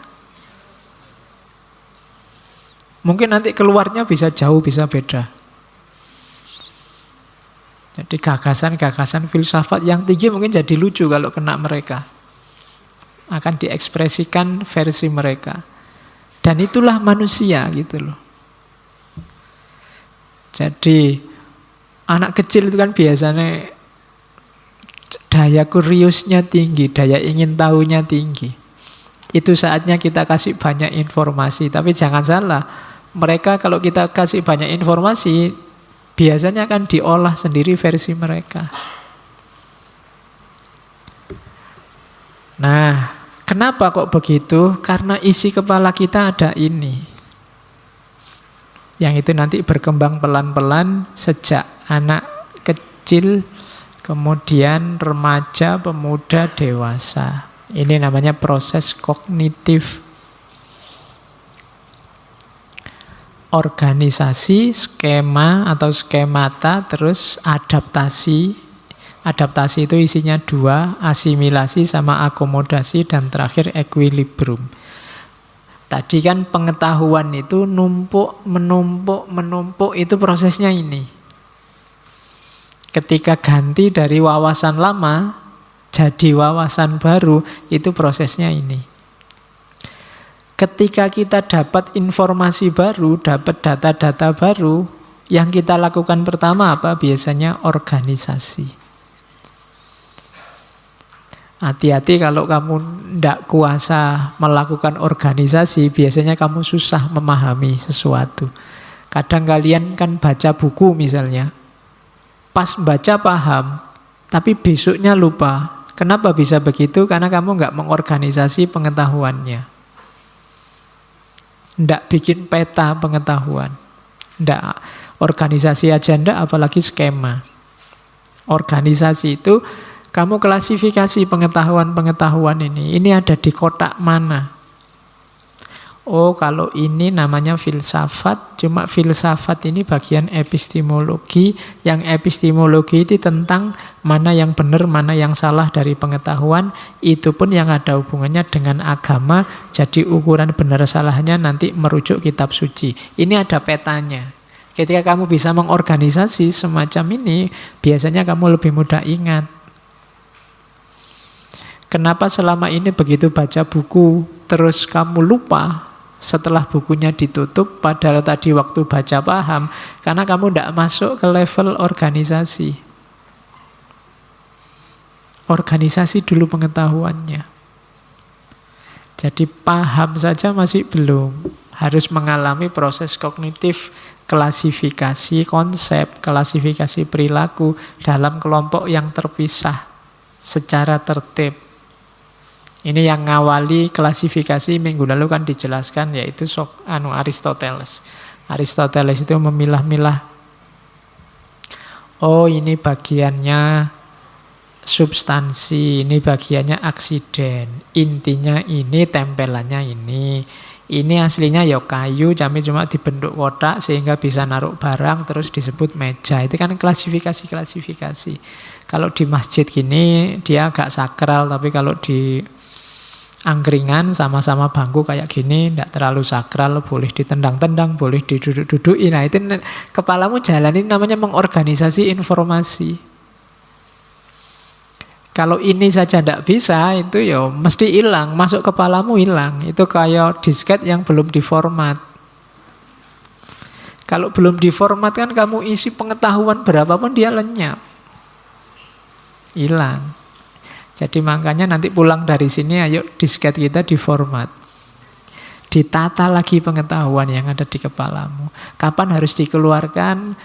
Mungkin nanti keluarnya bisa jauh, bisa beda. Jadi gagasan-gagasan filsafat yang tinggi mungkin jadi lucu kalau kena mereka. Akan diekspresikan versi mereka. Dan itulah manusia gitu loh. Jadi anak kecil itu kan biasanya daya kuriusnya tinggi, daya ingin tahunya tinggi. Itu saatnya kita kasih banyak informasi. Tapi jangan salah, mereka kalau kita kasih banyak informasi, biasanya akan diolah sendiri versi mereka. Nah, kenapa kok begitu? Karena isi kepala kita ada ini. Yang itu nanti berkembang pelan-pelan sejak anak kecil, kemudian remaja, pemuda, dewasa. Ini namanya proses kognitif. Organisasi, skema atau skemata, terus adaptasi. Adaptasi itu isinya dua, asimilasi sama akomodasi, dan terakhir equilibrium. Tadi kan pengetahuan itu numpuk, menumpuk, itu prosesnya ini. Ketika ganti dari wawasan lama jadi wawasan baru, itu prosesnya ini. Ketika kita dapat informasi baru, dapat data-data baru, yang kita lakukan pertama apa? Biasanya organisasi. Hati-hati kalau kamu tidak kuasa melakukan organisasi, biasanya kamu susah memahami sesuatu. Kadang kalian kan baca buku misalnya, pas baca paham, tapi besoknya lupa. Kenapa bisa begitu? Karena kamu nggak mengorganisasi pengetahuannya. Nggak bikin peta pengetahuan. Nggak organisasi agenda, apalagi skema. Organisasi itu kamu klasifikasi pengetahuan-pengetahuan ini. Ini ada di kotak mana? Oh, kalau ini namanya filsafat. Cuma filsafat ini bagian epistemologi. Yang epistemologi itu tentang mana yang benar, mana yang salah dari pengetahuan. Itu pun yang ada hubungannya dengan agama. Jadi ukuran benar salahnya nanti merujuk kitab suci. Ini ada petanya. Ketika kamu bisa mengorganisasi semacam ini, biasanya kamu lebih mudah ingat. Kenapa selama ini begitu baca buku terus kamu lupa setelah bukunya ditutup, padahal tadi waktu baca paham? Karena kamu tidak masuk ke level organisasi. Organisasi dulu pengetahuannya. Jadi paham saja masih belum. Harus mengalami proses kognitif, klasifikasi konsep, klasifikasi perilaku dalam kelompok yang terpisah secara tertib. Ini yang ngawali klasifikasi minggu lalu kan dijelaskan, yaitu Aristoteles. Aristoteles itu memilah-milah. Oh, ini bagiannya substansi, ini bagiannya aksiden. Intinya ini, tempelannya ini. Ini aslinya ya kayu, tapi cuma dibentuk kotak sehingga bisa naruh barang, terus disebut meja. Itu kan klasifikasi. Kalau di masjid gini dia agak sakral, tapi kalau di Angkringan sama-sama bangku kayak gini, tidak terlalu sakral, boleh ditendang-tendang, boleh diduduk-dudukin. Nah itu kepalamu jalanin, namanya mengorganisasi informasi. Kalau ini saja tidak bisa, itu ya mesti hilang, masuk kepalamu hilang. Itu kayak disket yang belum diformat. Kalau belum diformat kan kamu isi pengetahuan berapapun dia lenyap. Hilang. Jadi makanya nanti pulang dari sini, ayo disket kita diformat. Ditata lagi pengetahuan yang ada di kepalamu. Kapan harus dikeluarkan,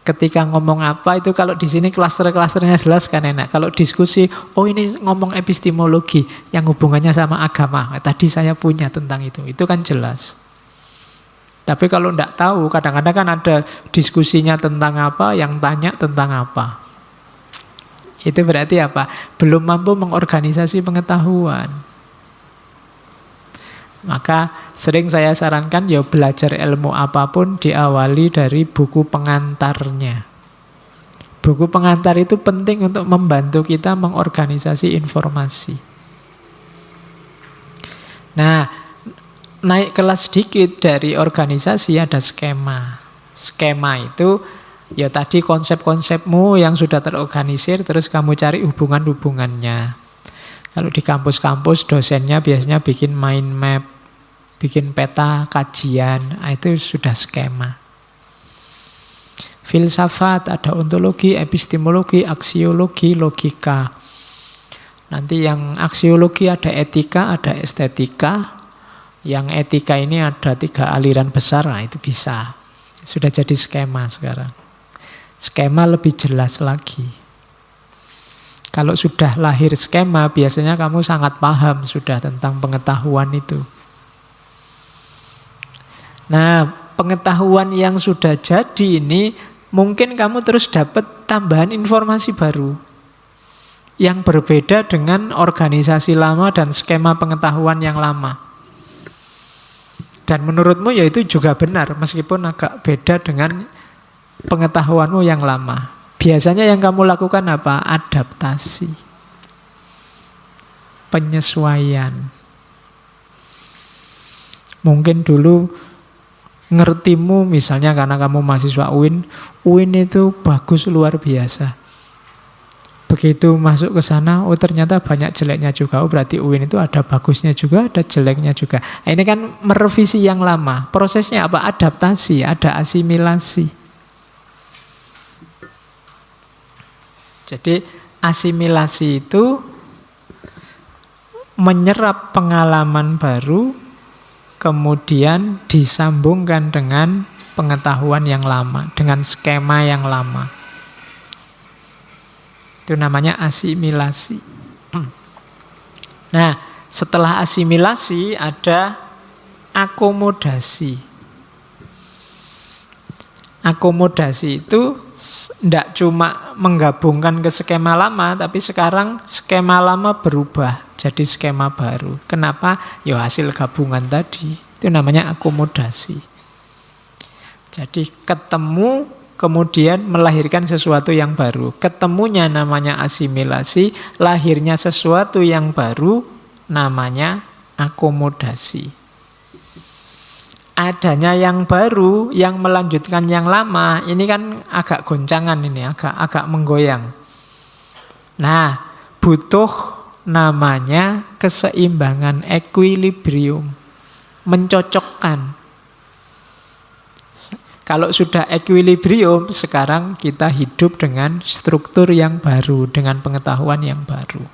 ketika ngomong apa, itu kalau di sini klaster-klasternya jelas kan enak. Kalau diskusi, oh ini ngomong epistemologi yang hubungannya sama agama. Tadi saya punya tentang itu kan jelas. Tapi kalau tidak tahu, kadang-kadang kan ada diskusinya tentang apa, yang tanya tentang apa. Itu berarti apa? Belum mampu mengorganisasi pengetahuan. Maka sering saya sarankan ya belajar ilmu apapun diawali dari buku pengantarnya. Buku pengantar itu penting untuk membantu kita mengorganisasi informasi. Nah, naik kelas sedikit dari organisasi ada skema. Skema itu ya tadi konsep-konsepmu yang sudah terorganisir, terus kamu cari hubungan-hubungannya. Kalau di kampus-kampus dosennya biasanya bikin mind map, bikin peta kajian, itu sudah skema. Filsafat, ada ontologi, epistemologi, aksiologi, logika. Nanti yang aksiologi ada etika, ada estetika. Yang etika ini ada 3 aliran besar, nah itu bisa. Sudah jadi skema sekarang. Skema lebih jelas lagi. Kalau sudah lahir skema, biasanya kamu sangat paham sudah tentang pengetahuan itu. Nah, pengetahuan yang sudah jadi ini, mungkin kamu terus dapat tambahan informasi baru yang berbeda dengan organisasi lama dan skema pengetahuan yang lama. Dan menurutmu ya itu juga benar, meskipun agak beda dengan pengetahuanmu yang lama. Biasanya yang kamu lakukan apa? Adaptasi. Penyesuaian. Mungkin dulu ngertimu misalnya karena kamu mahasiswa UIN itu bagus luar biasa. Begitu masuk ke sana, oh ternyata banyak jeleknya juga. Oh berarti UIN itu ada bagusnya juga, ada jeleknya juga. Nah, ini kan merevisi yang lama. Prosesnya apa? Adaptasi, ada asimilasi. Jadi asimilasi itu menyerap pengalaman baru, kemudian disambungkan dengan pengetahuan yang lama, dengan skema yang lama. Itu namanya asimilasi. Nah, setelah asimilasi ada akomodasi. Akomodasi itu tidak cuma menggabungkan ke skema lama, tapi sekarang skema lama berubah jadi skema baru. Kenapa? Ya hasil gabungan tadi. Itu namanya akomodasi. Jadi ketemu kemudian melahirkan sesuatu yang baru. Ketemunya namanya asimilasi, lahirnya sesuatu yang baru namanya akomodasi. Adanya yang baru yang melanjutkan yang lama, ini kan agak goncangan ini, agak menggoyang. Nah, butuh namanya keseimbangan, equilibrium, mencocokkan. Kalau sudah equilibrium, sekarang kita hidup dengan struktur yang baru, dengan pengetahuan yang baru.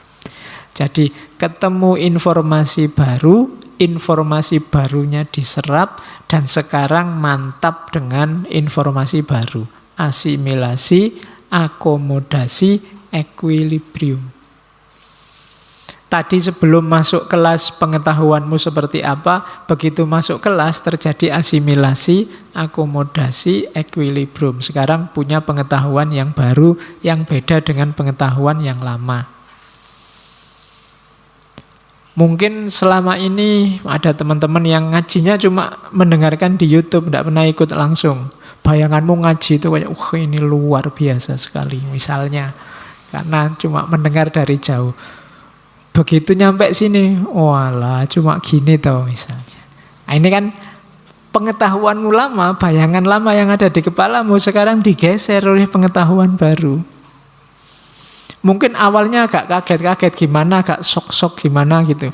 Jadi ketemu informasi baru, informasi barunya diserap, dan sekarang mantap dengan informasi baru. Asimilasi, akomodasi, equilibrium. Tadi sebelum masuk kelas pengetahuanmu seperti apa, begitu masuk kelas terjadi asimilasi, akomodasi, equilibrium. Sekarang punya pengetahuan yang baru, yang beda dengan pengetahuan yang lama. Mungkin selama ini ada teman-teman yang ngajinya cuma mendengarkan di YouTube, tidak pernah ikut langsung. Bayanganmu ngaji itu kayak, ini luar biasa sekali misalnya. Karena cuma mendengar dari jauh. Begitu nyampe sini, walah cuma gini tau misalnya. Nah, ini kan pengetahuan lama, bayangan lama yang ada di kepalamu sekarang digeser oleh pengetahuan baru. Mungkin awalnya agak kaget-kaget gimana, agak sok-sok gimana gitu.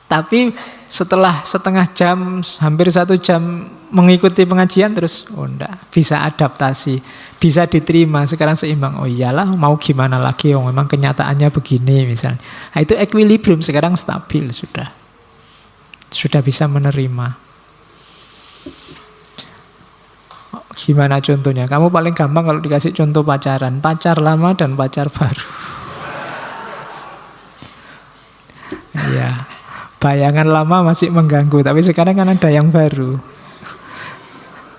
Tapi setelah setengah jam, hampir 1 jam mengikuti pengajian terus, oh enggak, bisa adaptasi, bisa diterima, sekarang seimbang. Oh iyalah, mau gimana lagi, oh memang kenyataannya begini misalnya. Nah, itu equilibrium, sekarang stabil sudah. Sudah bisa menerima. Gimana contohnya? Kamu paling gampang kalau dikasih contoh pacaran. Pacar lama dan pacar baru. Iya. Bayangan lama masih mengganggu, tapi sekarang kan ada yang baru.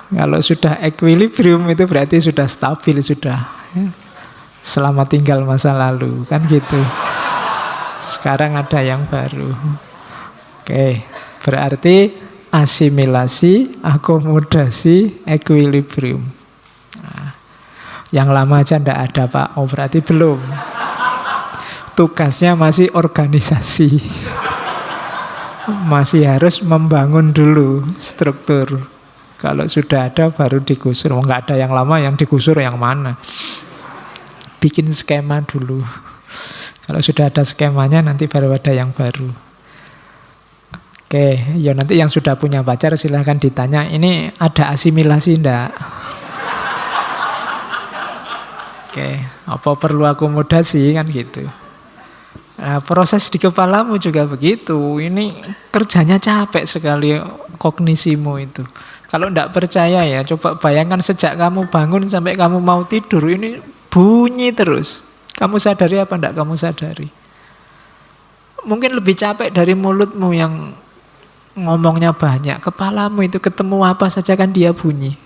Kalau sudah equilibrium itu berarti sudah stabil, sudah. Selamat tinggal masa lalu, kan gitu. Sekarang ada yang baru. Oke, berarti asimilasi, akomodasi, equilibrium. Nah, yang lama aja ndak ada Pak, oh berarti belum. Tugasnya masih organisasi. Masih harus membangun dulu struktur. Kalau sudah ada baru digusur. Oh, nggak ada yang lama, yang digusur yang mana? Bikin skema dulu. Kalau sudah ada skemanya nanti baru ada yang baru. Oke, ya nanti yang sudah punya pacar silahkan ditanya, ini ada asimilasi enggak? Oke, apa perlu akomodasi kan gitu. Nah, proses di kepalamu juga begitu. Ini kerjanya capek sekali kognisimu itu. Kalau enggak percaya ya, coba bayangkan sejak kamu bangun sampai kamu mau tidur, ini bunyi terus. Kamu sadari apa enggak kamu sadari? Mungkin lebih capek dari mulutmu yang ngomongnya banyak. Kepalamu itu ketemu apa saja kan dia bunyi.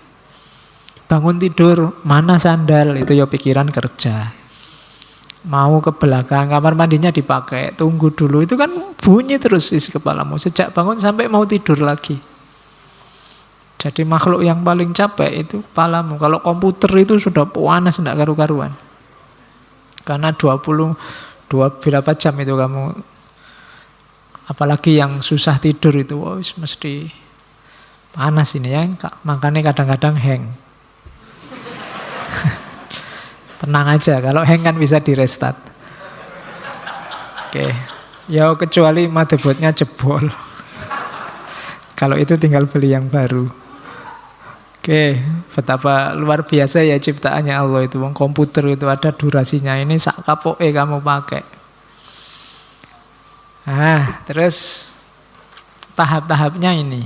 Bangun tidur, mana sandal, itu ya pikiran kerja. Mau ke belakang, kamar mandinya dipakai, tunggu dulu, itu kan bunyi terus isi kepalamu sejak bangun sampai mau tidur lagi. Jadi makhluk yang paling capek itu kepalamu. Kalau komputer itu sudah panas enggak karu-karuan. Karena 22 berapa jam itu kamu, apalagi yang susah tidur itu, oh, mesti panas ini ya, makanya kadang-kadang hang. Tenang aja, kalau hang kan bisa di restart. Oke, ya kecuali motherboardnya jebol. Kalau itu tinggal beli yang baru. Oke, betapa luar biasa ya ciptaannya Allah itu. Komputer itu ada durasinya, ini sak kapoke kamu pakai. Nah, terus tahap-tahapnya ini.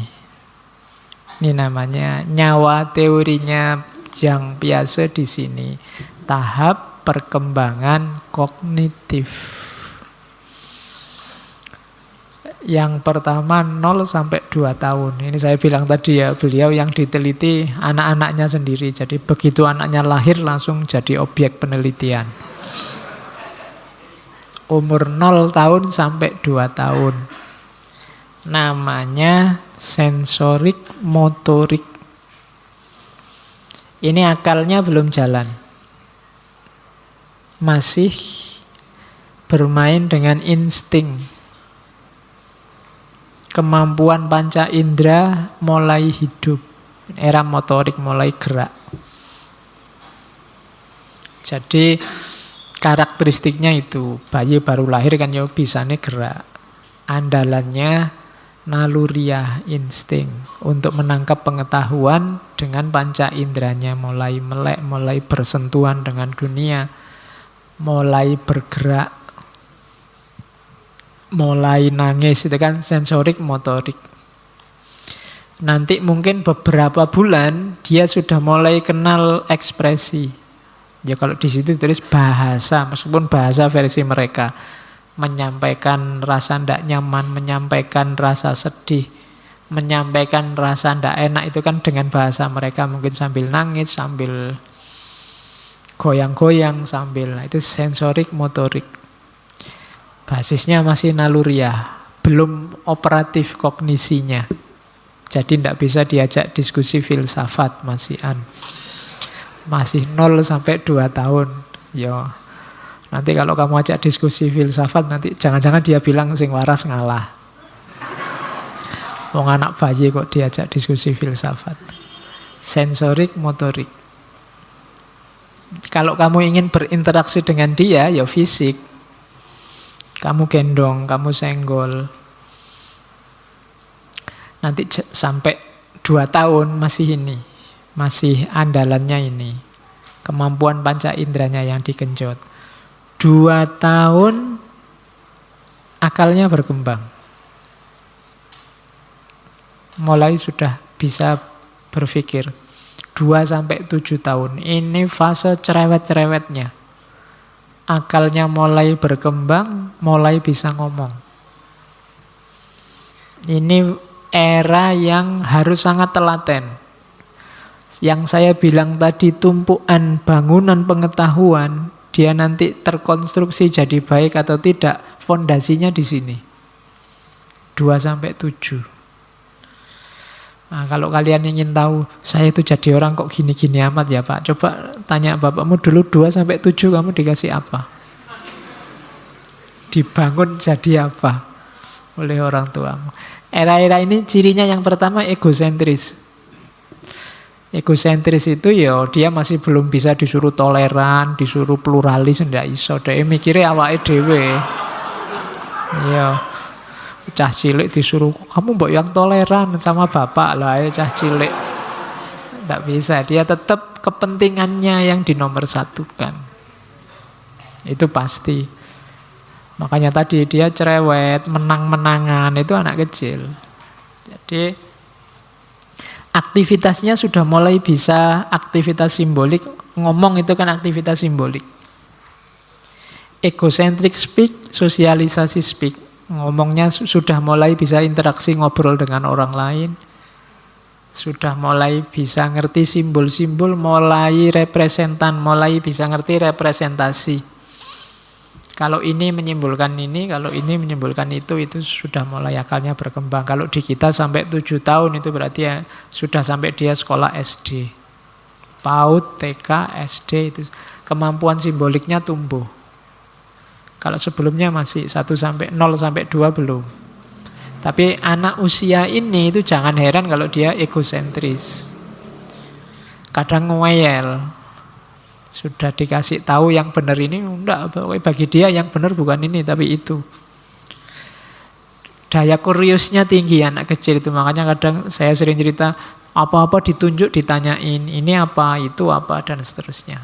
Ini namanya nyawa teorinya yang biasa di sini. Tahap perkembangan kognitif. Yang pertama 0 sampai 2 tahun. Ini saya bilang tadi ya, beliau yang diteliti anak-anaknya sendiri. Jadi begitu anaknya lahir langsung jadi objek penelitian. Umur 0 tahun sampai 2 tahun. Namanya sensorik motorik. Ini akalnya belum jalan. Masih bermain dengan insting. Kemampuan panca indera mulai hidup. Era motorik mulai gerak. Jadi karakteristiknya itu, bayi baru lahir kan ya bisanya gerak. Andalannya naluriah, insting untuk menangkap pengetahuan dengan panca inderanya mulai melek, mulai bersentuhan dengan dunia, mulai bergerak, mulai nangis, itu kan sensorik motorik. Nanti mungkin beberapa bulan dia sudah mulai kenal ekspresi. Ya kalau di situ tulis bahasa, meskipun bahasa versi mereka. Menyampaikan rasa tidak nyaman, menyampaikan rasa sedih, menyampaikan rasa tidak enak, itu kan dengan bahasa mereka, mungkin sambil nangis, sambil goyang-goyang, sambil, itu sensorik motorik. Basisnya masih naluriah, belum operatif kognisinya. Jadi tidak bisa diajak diskusi filsafat, masih 0 sampai 2 tahun. Ya, Nanti kalau kamu ajak diskusi filsafat, nanti jangan-jangan dia bilang sing waras ngalah. Wong anak bayi kok diajak diskusi filsafat. Sensorik, motorik. Kalau kamu ingin berinteraksi dengan dia, ya fisik. Kamu gendong, kamu senggol. Nanti sampai 2 tahun masih ini. Masih andalannya ini. Kemampuan panca inderanya yang digenjot. 2 tahun akalnya berkembang. Mulai sudah bisa berpikir. 2-7 tahun. Ini fase cerewet-cerewetnya. Akalnya mulai berkembang, mulai bisa ngomong. Ini era yang harus sangat telaten. Yang saya bilang tadi, tumpuan bangunan pengetahuan, dia nanti terkonstruksi jadi baik atau tidak, fondasinya di sini. 2-7. Nah, kalau kalian ingin tahu, saya itu jadi orang kok gini-gini amat ya Pak, coba tanya bapakmu dulu 2-7 kamu dikasih apa? Dibangun jadi apa oleh orang tuamu? Era-era ini cirinya yang pertama egosentris. Egosentris itu ya dia masih belum bisa disuruh toleran, disuruh pluralis, ndak iso. Dia mikirnya awake dhewe. Iya. Cah cilik disuruh, kamu mbok yang toleran sama bapak lah ya cah cilik. Ndak bisa, dia tetap kepentingannya yang dinomorsatukan. Itu pasti. Makanya tadi dia cerewet, menang-menangan, itu anak kecil. Jadi aktivitasnya sudah mulai bisa aktivitas simbolik. Ngomong itu kan aktivitas simbolik. Egocentric speak, sosialisasi speak. Ngomongnya sudah mulai bisa interaksi ngobrol dengan orang lain. Sudah mulai bisa ngerti simbol-simbol, mulai representan, mulai bisa ngerti representasi. Kalau ini menyimpulkan ini, kalau ini menyimpulkan itu sudah mulai akalnya berkembang. Kalau di kita sampai 7 tahun itu berarti ya, sudah sampai dia sekolah SD. PAUD, TK, SD itu kemampuan simboliknya tumbuh. Kalau sebelumnya masih 0-2 belum. Tapi anak usia ini itu jangan heran kalau dia egosentris. Kadang ngeyel. Sudah dikasih tahu yang benar ini, enggak, bagi dia yang benar bukan ini tapi itu. Daya kuriusnya tinggi anak kecil itu. Makanya kadang saya sering cerita, apa-apa ditunjuk ditanyain, ini apa, itu apa, dan seterusnya.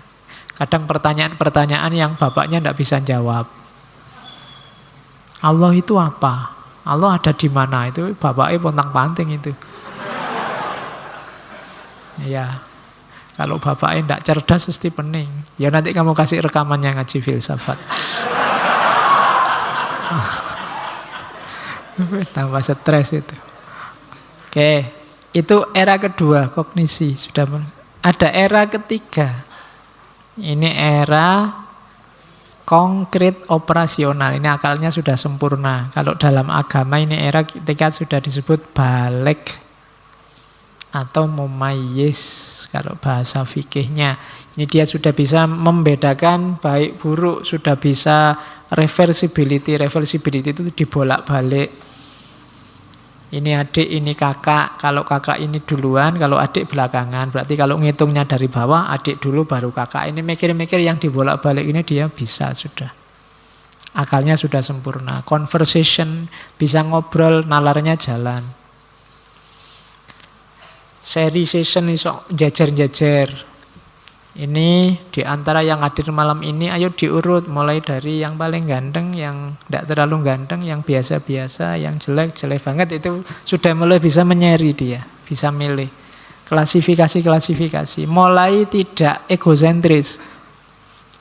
Kadang pertanyaan-pertanyaan yang bapaknya enggak bisa jawab. Allah itu apa? Allah ada di mana? Itu bapaknya pontang-panting itu. Ya, kalau bapaknya tidak cerdas pasti pening. Ya nanti kamu kasih rekamannya ngaji filsafat. Tambah stres itu. Oke, itu era kedua kognisi sudah. Ada era ketiga. Ini era konkret operasional, ini akalnya sudah sempurna. Kalau dalam agama ini era ketika sudah disebut balik atau mumayyiz kalau bahasa fikihnya. Ini dia sudah bisa membedakan baik buruk, sudah bisa reversibility. Reversibility itu dibolak-balik. Ini adik, ini kakak. Kalau kakak ini duluan, kalau adik belakangan. Berarti kalau ngitungnya dari bawah, adik dulu baru kakak. Ini mikir-mikir yang dibolak-balik ini dia bisa sudah. Akalnya sudah sempurna. Conversation, bisa ngobrol, nalarnya jalan. Seri session iso jajar-jajar. Ini diantara yang hadir malam ini, ayo diurut mulai dari yang paling ganteng, yang tidak terlalu ganteng, yang biasa-biasa, yang jelek banget, itu sudah mulai bisa menyeri dia, bisa milih. Klasifikasi, mulai tidak egosentris,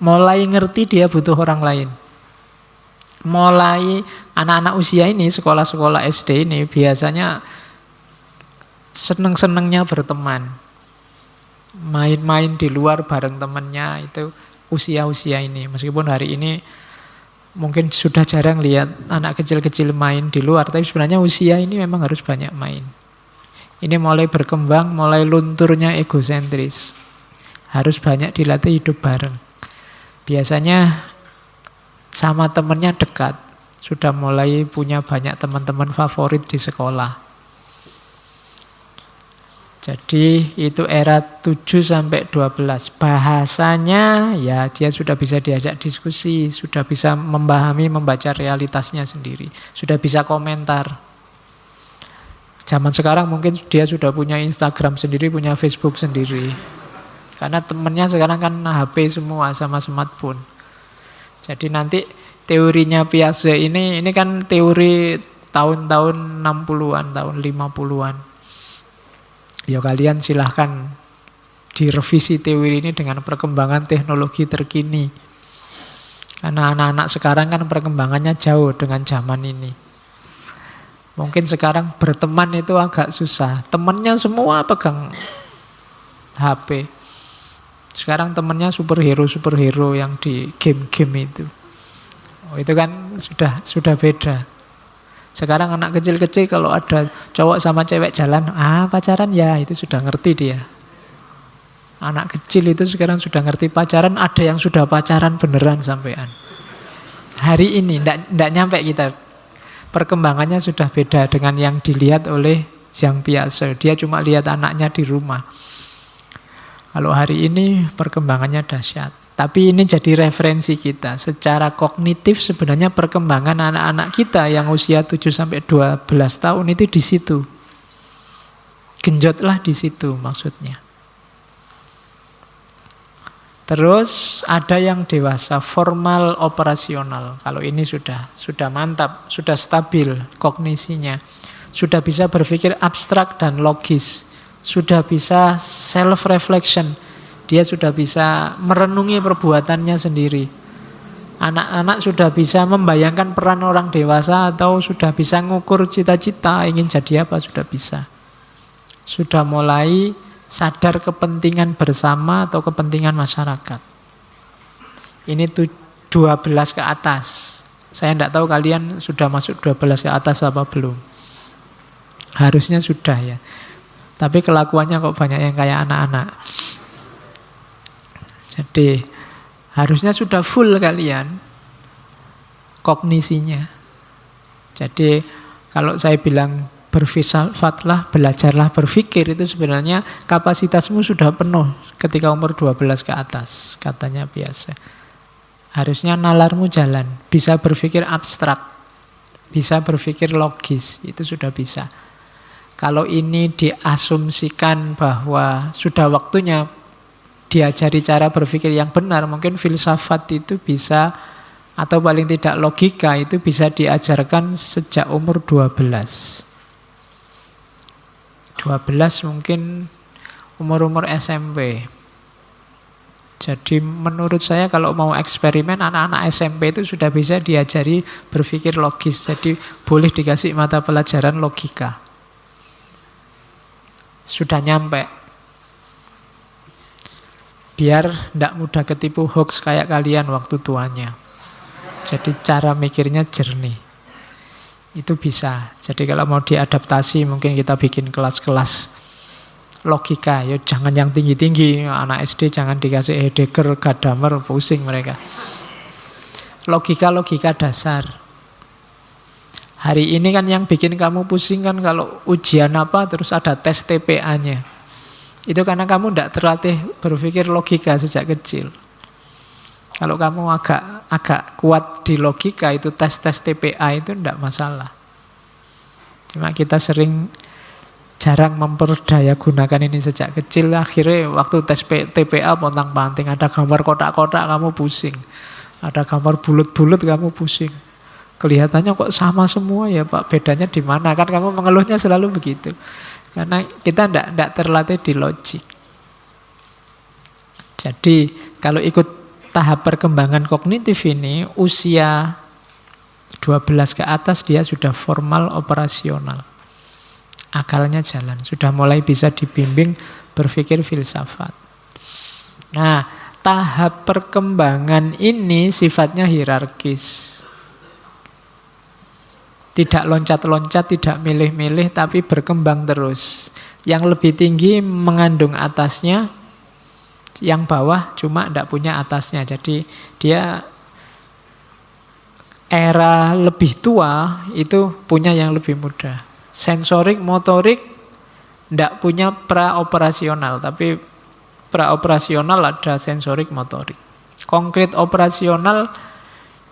mulai ngerti dia butuh orang lain. Mulai anak-anak usia ini, sekolah-sekolah SD ini biasanya seneng-senengnya berteman. Main-main di luar bareng temannya, itu usia-usia ini. Meskipun hari ini mungkin sudah jarang lihat anak kecil-kecil main di luar, tapi sebenarnya usia ini memang harus banyak main. Ini mulai berkembang, mulai lunturnya egosentris. Harus banyak dilatih hidup bareng. Biasanya Sama temennya dekat. Sudah mulai punya banyak teman-teman favorit di sekolah. Jadi itu era 7 sampai 12. Bahasanya ya dia sudah bisa diajak diskusi, sudah bisa memahami, membaca realitasnya sendiri, sudah bisa komentar. Zaman sekarang mungkin dia sudah punya Instagram sendiri, punya Facebook sendiri. Karena temennya sekarang kan HP semua sama smartphone. Jadi nanti teorinya Piaget ini kan teori tahun-tahun 60-an, tahun 50-an. Ya kalian silahkan direvisi teori ini dengan perkembangan teknologi terkini. Karena anak-anak sekarang kan perkembangannya jauh dengan zaman ini. Mungkin sekarang berteman itu agak susah. Temannya semua pegang HP. Sekarang temannya superhero yang di game-game itu. Oh, itu kan sudah beda. Sekarang anak kecil-kecil kalau ada cowok sama cewek jalan, pacaran ya, itu sudah ngerti dia. Anak kecil itu sekarang sudah ngerti pacaran, ada yang sudah pacaran beneran sampean. Hari ini ndak nyampe kita. Perkembangannya sudah beda dengan yang dilihat oleh Jean Piaget. Dia cuma lihat anaknya di rumah. Kalau hari ini perkembangannya dahsyat. Tapi ini jadi referensi kita. Secara kognitif sebenarnya perkembangan anak-anak kita yang usia 7-12 tahun itu di situ. Genjotlah di situ maksudnya. Terus ada yang dewasa, formal operasional. Kalau ini sudah mantap, sudah stabil kognisinya. Sudah bisa berpikir abstrak dan logis. Sudah bisa self-reflection. Dia sudah bisa merenungi perbuatannya sendiri. Anak-anak sudah bisa membayangkan peran orang dewasa atau sudah bisa ngukur cita-cita ingin jadi apa, sudah bisa. Sudah mulai sadar kepentingan bersama atau kepentingan masyarakat. Ini 12 ke atas. Saya tidak tahu kalian sudah masuk 12 ke atas apa belum. Harusnya sudah ya. Tapi kelakuannya kok banyak yang kayak anak-anak. Jadi harusnya sudah full kalian kognisinya. Jadi kalau saya bilang berfilsafatlah, belajarlah berpikir, itu sebenarnya kapasitasmu sudah penuh ketika umur 12 ke atas, katanya biasa. Harusnya nalarmu jalan, bisa berpikir abstrak, bisa berpikir logis, itu sudah bisa. Kalau ini diasumsikan bahwa sudah waktunya diajari cara berpikir yang benar, mungkin filsafat itu bisa, atau paling tidak logika itu bisa diajarkan sejak umur 12. 12 mungkin umur-umur SMP. Jadi menurut saya kalau mau eksperimen, anak-anak SMP itu sudah bisa diajari berpikir logis. Jadi boleh dikasih mata pelajaran logika. Sudah nyampe. Biar tidak mudah ketipu hoax kayak kalian waktu tuanya. Jadi cara mikirnya jernih. Itu bisa. Jadi kalau mau diadaptasi mungkin kita bikin kelas-kelas logika. Ya jangan yang tinggi-tinggi. Anak SD jangan dikasih Heidegger, Gadamer, pusing mereka. Logika-logika dasar. Hari ini kan yang bikin kamu pusing kan kalau ujian apa terus ada tes TPA-nya. Itu karena kamu tidak terlatih berpikir logika sejak kecil. Kalau kamu agak kuat di logika, itu tes-tes TPA itu tidak masalah. Cuma kita jarang memperdaya gunakan ini sejak kecil. Akhirnya waktu tes TPA pontang-panting, ada gambar kotak-kotak kamu pusing. Ada gambar bulut-bulut kamu pusing. Kelihatannya kok sama semua ya Pak, bedanya di mana? Kan kamu mengeluhnya selalu begitu. Karena kita tidak terlatih di logik. Jadi kalau ikut tahap perkembangan kognitif ini, usia 12 ke atas dia sudah formal operasional. Akalnya jalan, sudah mulai bisa dibimbing berpikir filsafat. Nah, tahap perkembangan ini sifatnya hierarkis. Tidak loncat-loncat, tidak milih-milih, tapi berkembang terus. Yang lebih tinggi mengandung atasnya, yang bawah cuma tidak punya atasnya. Jadi dia era lebih tua itu punya yang lebih mudah. Sensorik, motorik tidak punya praoperasional, tapi praoperasional ada sensorik, motorik. Konkret operasional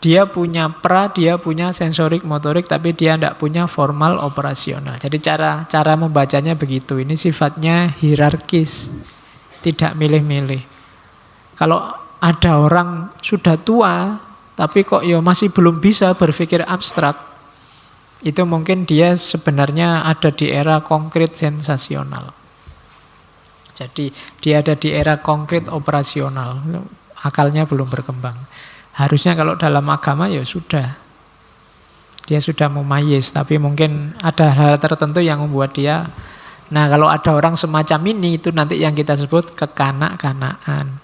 dia punya dia punya sensorik, motorik, tapi dia tidak punya formal operasional. Jadi cara membacanya begitu. Ini sifatnya hierarkis, tidak milih-milih. Kalau ada orang sudah tua, tapi kok ya masih belum bisa berpikir abstrak, itu mungkin dia sebenarnya ada di era konkret sensasional. Jadi dia ada di era konkret operasional, akalnya belum berkembang. Harusnya kalau dalam agama ya sudah, dia sudah mumayyiz, tapi mungkin ada hal tertentu yang membuat dia. Nah, kalau ada orang semacam ini, itu nanti yang kita sebut kekanak-kanaan.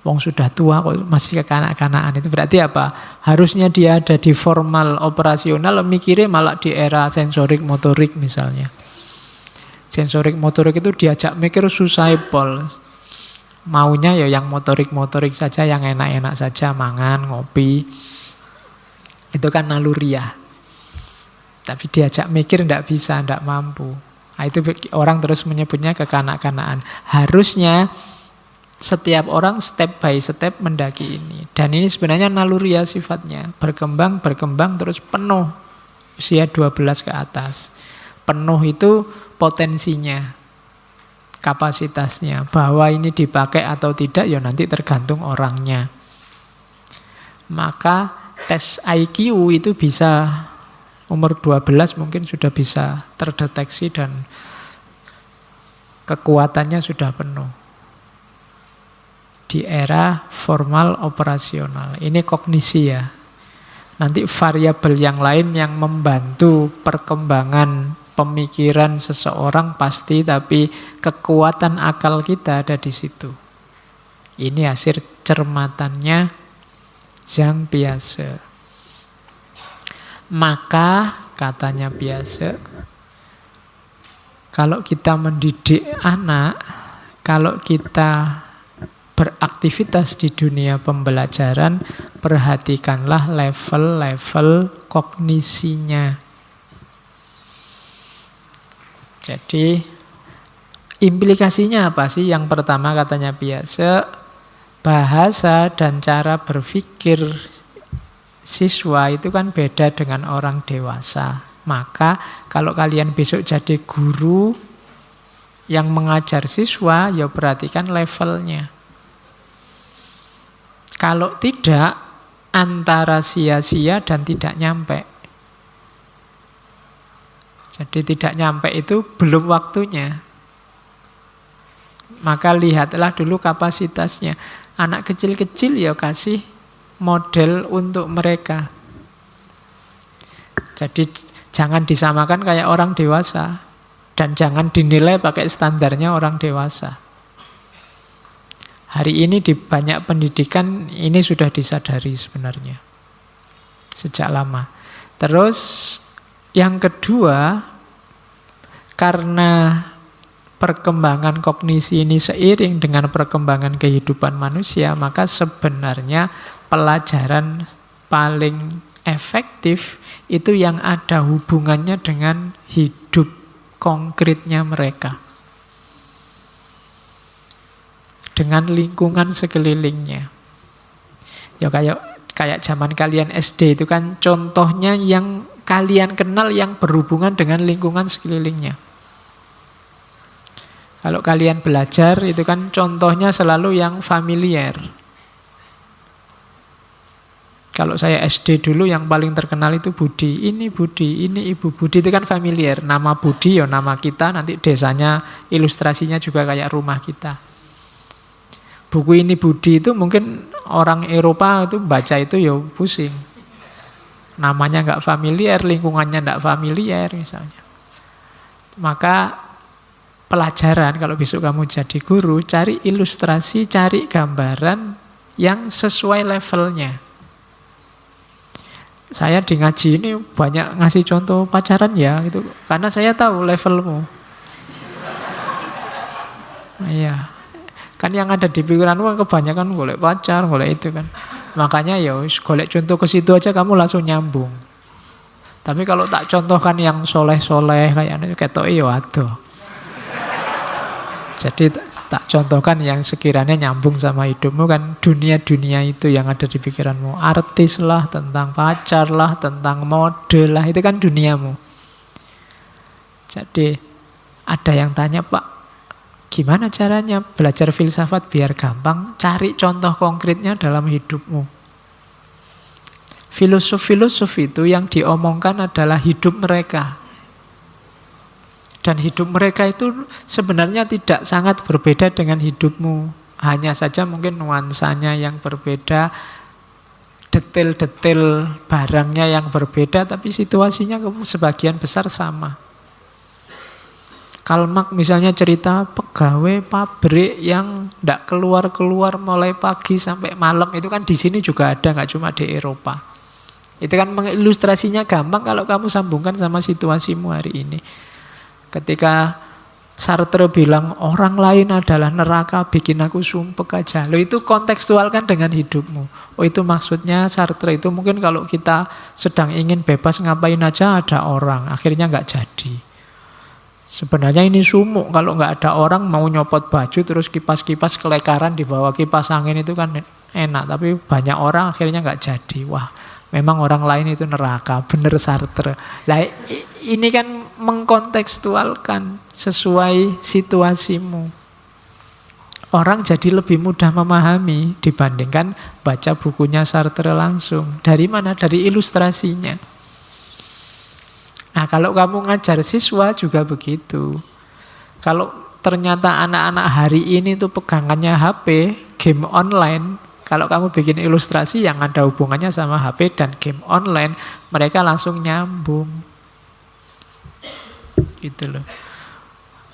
Wong sudah tua kok masih kekanak-kanaan, itu berarti apa? Harusnya dia ada di formal operasional, mikirnya malah di era sensorik motorik misalnya. Sensorik motorik itu diajak mikir susah pol. Maunya ya yang motorik-motorik saja, yang enak-enak saja, mangan, ngopi. Itu kan naluriah. Tapi diajak mikir tidak bisa, tidak mampu. Nah, itu orang terus menyebutnya kekanak-kanaan. Harusnya setiap orang step by step mendaki ini. Dan ini sebenarnya naluriah sifatnya. Berkembang terus penuh. Usia 12 ke atas. Penuh itu potensinya, kapasitasnya. Bahwa ini dipakai atau tidak ya nanti tergantung orangnya. Maka tes IQ itu bisa umur 12 mungkin sudah bisa terdeteksi dan kekuatannya sudah penuh. Di era formal operasional. Ini kognisi ya. Nanti variabel yang lain yang membantu perkembangan pemikiran seseorang pasti, tapi kekuatan akal kita ada di situ. Ini hasil cermatannya Jean Piaget. Maka katanya Piaget, kalau kita mendidik anak, kalau kita beraktivitas di dunia pembelajaran, perhatikanlah level-level kognisinya. Jadi implikasinya apa sih? Yang pertama katanya Piaget, bahasa dan cara berpikir siswa itu kan beda dengan orang dewasa. Maka kalau kalian besok jadi guru yang mengajar siswa, ya perhatikan levelnya. Kalau tidak, antara sia-sia dan tidak nyampe. Jadi tidak nyampe itu belum waktunya. Maka lihatlah dulu kapasitasnya. Anak kecil-kecil ya kasih model untuk mereka. Jadi jangan disamakan kayak orang dewasa. Dan jangan dinilai pakai standarnya orang dewasa. Hari ini di banyak pendidikan ini sudah disadari sebenarnya. Sejak lama. Terus yang kedua, karena perkembangan kognisi ini seiring dengan perkembangan kehidupan manusia, maka sebenarnya pelajaran paling efektif itu yang ada hubungannya dengan hidup konkretnya mereka. Dengan lingkungan sekelilingnya. Ya kayak zaman kalian SD itu kan contohnya yang kalian kenal yang berhubungan dengan lingkungan sekelilingnya. Kalau kalian belajar itu kan contohnya selalu yang familiar. Kalau saya SD dulu yang paling terkenal itu Budi. Ini Budi, ini Ibu Budi, itu kan familiar. Nama Budi ya nama kita, nanti desanya ilustrasinya juga kayak rumah kita. Buku ini Budi itu mungkin orang Eropa itu baca itu ya pusing. Namanya nggak familiar, lingkungannya nggak familiar misalnya. Maka pelajaran kalau besok kamu jadi guru, cari ilustrasi, cari gambaran yang sesuai levelnya. Saya di ngaji ini banyak ngasih contoh pacaran ya, gitu. Karena saya tahu levelmu. Iya. Kan yang ada di pikiranmu kan kebanyakan golek pacar, golek itu kan. Makanya ya golek contoh ke situ aja kamu langsung nyambung. Tapi kalau tak contohkan yang soleh-soleh kayaknya ketok ya adoh. Jadi tak contohkan yang sekiranya nyambung sama hidupmu, kan dunia-dunia itu yang ada di pikiranmu. Artis lah, tentang pacar lah, tentang model lah, itu kan duniamu. Jadi ada yang tanya, Pak, gimana caranya belajar filsafat biar gampang? Cari contoh konkretnya dalam hidupmu. Filosof-filosof itu yang diomongkan adalah hidup mereka. Dan hidup mereka itu sebenarnya tidak sangat berbeda dengan hidupmu. Hanya saja mungkin nuansanya yang berbeda, detail-detail barangnya yang berbeda, tapi situasinya sebagian besar sama. Karl Marx misalnya cerita pegawai pabrik yang tidak keluar-keluar mulai pagi sampai malam. Itu kan di sini juga ada, nggak cuma di Eropa. Itu kan mengilustrasinya gampang kalau kamu sambungkan sama situasimu hari ini. Ketika Sartre bilang orang lain adalah neraka, bikin aku sumpek aja. Loh, itu kontekstualkan dengan hidupmu. Oh, itu maksudnya Sartre itu mungkin kalau kita sedang ingin bebas ngapain aja ada orang, akhirnya nggak jadi. Sebenarnya ini sumuk, kalau nggak ada orang mau nyopot baju terus kipas-kipas kelekaran di bawah kipas angin itu kan enak. Tapi banyak orang akhirnya nggak jadi. Wah, memang orang lain itu neraka, bener Sartre. Lah ini kan mengkontekstualkan sesuai situasimu. Orang jadi lebih mudah memahami dibandingkan baca bukunya Sartre langsung. Dari mana? Dari ilustrasinya. Nah, kalau kamu ngajar siswa juga begitu. Kalau ternyata anak-anak hari ini tuh pegangannya HP, game online, kalau kamu bikin ilustrasi yang ada hubungannya sama HP dan game online, mereka langsung nyambung. Gitu loh.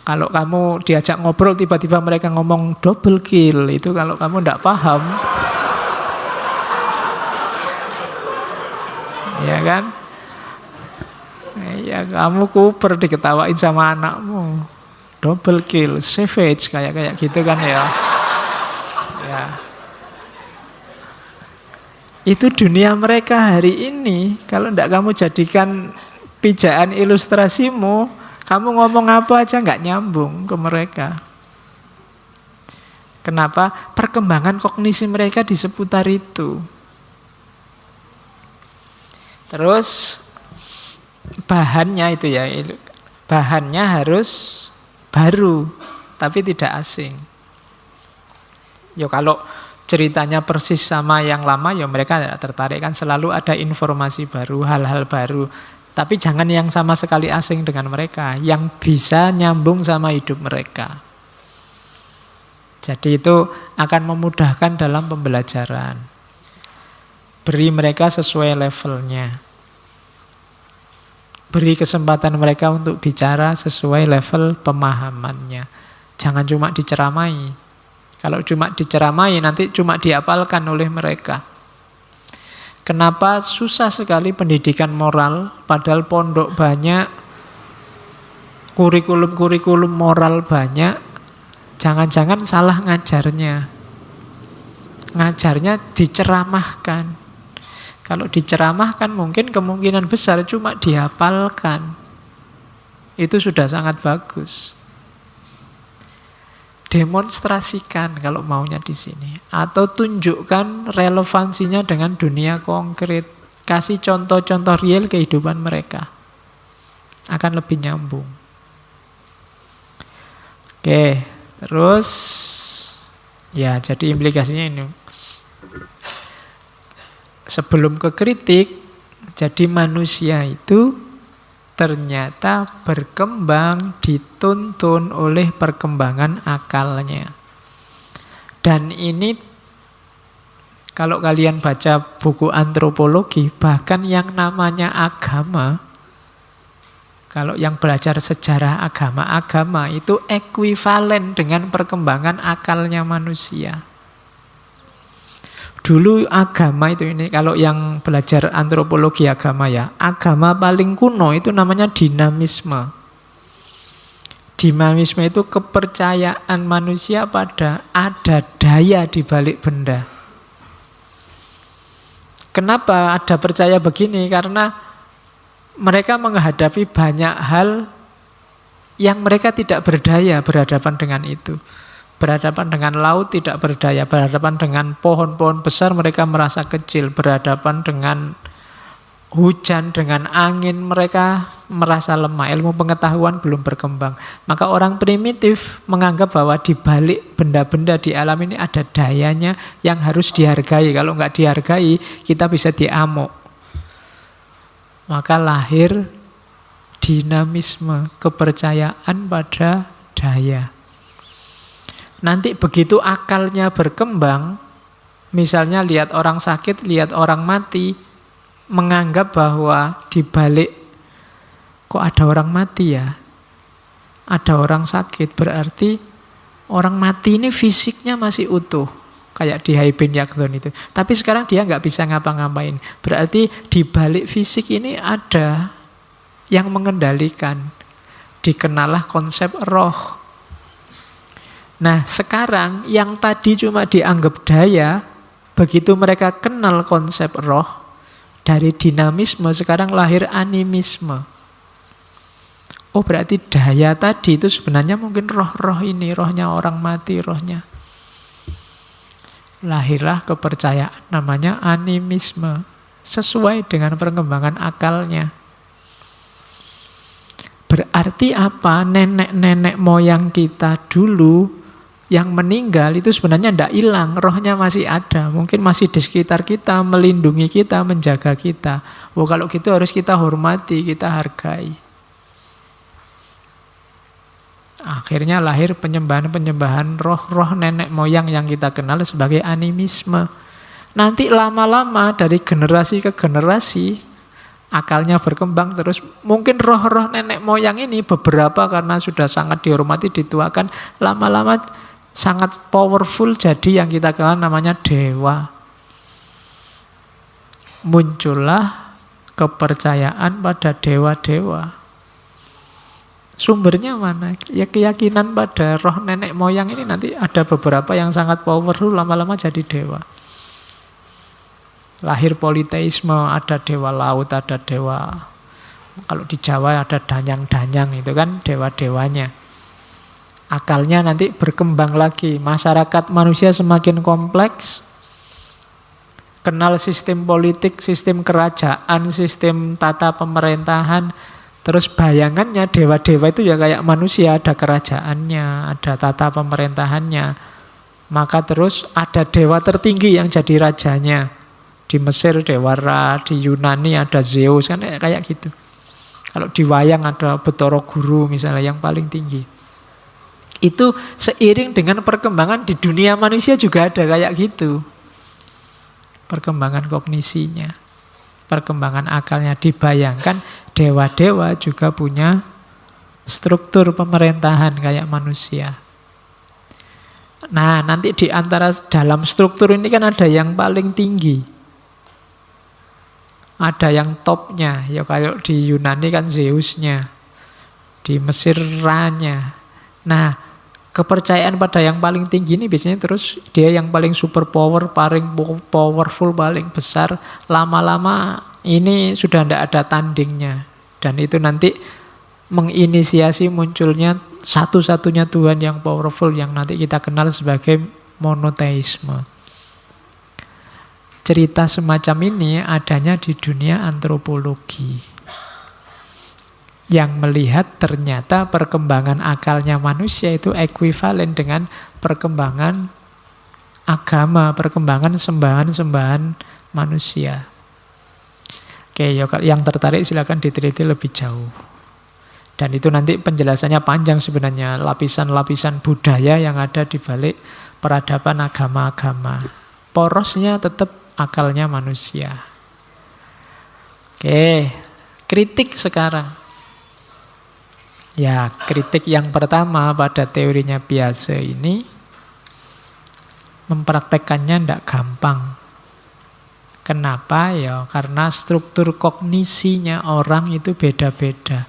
Kalau kamu diajak ngobrol tiba-tiba mereka ngomong double kill, itu kalau kamu tidak paham, ya kan? Ya kamu kuper diketawain sama anakmu. Double kill, savage kayak gitu kan ya. Ya. Itu dunia mereka hari ini. Kalau tidak kamu jadikan pijaan ilustrasimu, kamu ngomong apa aja nggak nyambung ke mereka. Kenapa? Perkembangan kognisi mereka di seputar itu. Terus bahannya itu ya, bahannya harus baru, tapi tidak asing. Yo kalau ceritanya persis sama yang lama, ya mereka tidak tertarik, kan selalu ada informasi baru, hal-hal baru. Tapi jangan yang sama sekali asing dengan mereka, yang bisa nyambung sama hidup mereka. Jadi itu akan memudahkan dalam pembelajaran. Beri mereka sesuai levelnya. Beri kesempatan mereka untuk bicara sesuai level pemahamannya. Jangan cuma diceramai. Kalau cuma diceramai nanti cuma dihafalkan oleh mereka. Kenapa susah sekali pendidikan moral, padahal pondok banyak, kurikulum-kurikulum moral banyak, jangan-jangan salah ngajarnya. Ngajarnya diceramahkan. Kalau diceramahkan mungkin kemungkinan besar cuma dihafalkan. Itu sudah sangat bagus. Demonstrasikan kalau maunya di sini, atau tunjukkan relevansinya dengan dunia konkret. Kasih contoh-contoh real kehidupan mereka, akan lebih nyambung. Oke, terus ya jadi implikasinya ini. Sebelum ke kritik, jadi manusia itu ternyata berkembang dituntun oleh perkembangan akalnya. Dan ini kalau kalian baca buku antropologi, bahkan yang namanya agama, kalau yang belajar sejarah agama itu ekuivalen dengan perkembangan akalnya manusia. Dulu agama itu ini, kalau yang belajar antropologi agama ya, agama paling kuno itu namanya dinamisme. Dinamisme itu kepercayaan manusia pada ada daya di balik benda. Kenapa ada percaya begini? Karena mereka menghadapi banyak hal yang mereka tidak berdaya berhadapan dengan itu. Berhadapan dengan laut tidak berdaya, berhadapan dengan pohon-pohon besar mereka merasa kecil, berhadapan dengan hujan, dengan angin mereka merasa lemah, ilmu pengetahuan belum berkembang. Maka orang primitif menganggap bahwa di balik benda-benda di alam ini ada dayanya yang harus dihargai. Kalau nggak dihargai, kita bisa diamuk. Maka lahir dinamisme, kepercayaan pada daya. Nanti begitu akalnya berkembang, misalnya lihat orang sakit, lihat orang mati, menganggap bahwa di balik kok ada orang mati ya, ada orang sakit, berarti orang mati ini fisiknya masih utuh, kayak di Haibin Yakdon itu. Tapi sekarang dia nggak bisa ngapa-ngapain. Berarti di balik fisik ini ada yang mengendalikan. Dikenalah konsep roh. Nah sekarang yang tadi cuma dianggap daya, begitu mereka kenal konsep roh, dari dinamisme sekarang lahir animisme. Oh berarti daya tadi itu sebenarnya mungkin roh-roh ini, rohnya orang mati, rohnya. Lahirlah kepercayaan namanya animisme, sesuai dengan perkembangan akalnya. Berarti apa? Nenek-nenek moyang kita dulu yang meninggal itu sebenarnya tidak hilang, rohnya masih ada, mungkin masih di sekitar kita, melindungi kita, menjaga kita. Oh kalau gitu harus kita hormati, kita hargai. Akhirnya lahir penyembahan-penyembahan roh-roh nenek moyang yang kita kenal sebagai animisme. Nanti lama-lama dari generasi ke generasi akalnya berkembang terus. Mungkin roh-roh nenek moyang ini beberapa karena sudah sangat dihormati, dituakan, lama-lama sangat powerful jadi yang kita kenal namanya dewa. Muncullah kepercayaan pada dewa-dewa. Sumbernya mana? Ya keyakinan pada roh nenek moyang ini nanti ada beberapa yang sangat powerful lama-lama jadi dewa. Lahir politeisme, ada dewa laut, ada dewa. Kalau di Jawa ada danyang-danyang itu kan dewa-dewanya. Akalnya nanti berkembang lagi. Masyarakat manusia semakin kompleks. Kenal sistem politik, sistem kerajaan, sistem tata pemerintahan. Terus bayangannya dewa-dewa itu ya kayak manusia, ada kerajaannya, ada tata pemerintahannya. Maka terus ada dewa tertinggi yang jadi rajanya. Di Mesir Dewa Ra, di Yunani ada Zeus, kan kayak gitu. Kalau di wayang ada Bathara Guru misalnya yang paling tinggi. Itu seiring dengan perkembangan di dunia manusia juga ada kayak gitu. Perkembangan kognisinya, perkembangan akalnya, dibayangkan dewa-dewa juga punya struktur pemerintahan kayak manusia. Nah, nanti di antara dalam struktur ini kan ada yang paling tinggi. Ada yang topnya, ya kalau di Yunani kan Zeusnya, di Mesir Ra-nya. Nah, kepercayaan pada yang paling tinggi ini biasanya terus dia yang paling super power, paling powerful, paling besar. Lama-lama ini sudah tidak ada tandingnya. Dan itu nanti menginisiasi munculnya satu-satunya Tuhan yang powerful yang nanti kita kenal sebagai monoteisme. Cerita semacam ini adanya di dunia antropologi yang melihat ternyata perkembangan akalnya manusia itu ekuivalen dengan perkembangan agama, perkembangan sembahan-sembahan manusia. Oke, yang tertarik silakan diteliti lebih jauh. Dan itu nanti penjelasannya panjang sebenarnya, lapisan-lapisan budaya yang ada di balik peradaban agama-agama. Porosnya tetap akalnya manusia. Oke, kritik sekarang. Ya, kritik yang pertama pada teorinya Piaget ini mempraktekannya tidak gampang. Kenapa? Ya, karena struktur kognisinya orang itu beda-beda.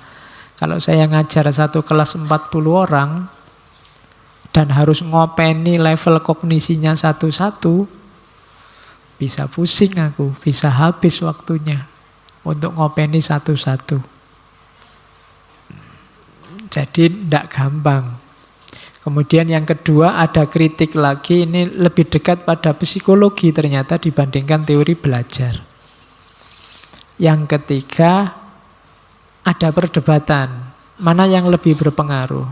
Kalau saya ngajar satu kelas 40 orang dan harus ngopeni level kognisinya satu-satu, Bisa pusing aku, bisa habis waktunya untuk ngopeni satu-satu. Jadi tidak gampang. Kemudian yang kedua ada kritik lagi, ini lebih dekat pada psikologi ternyata dibandingkan teori belajar. Yang ketiga ada perdebatan, mana yang lebih berpengaruh?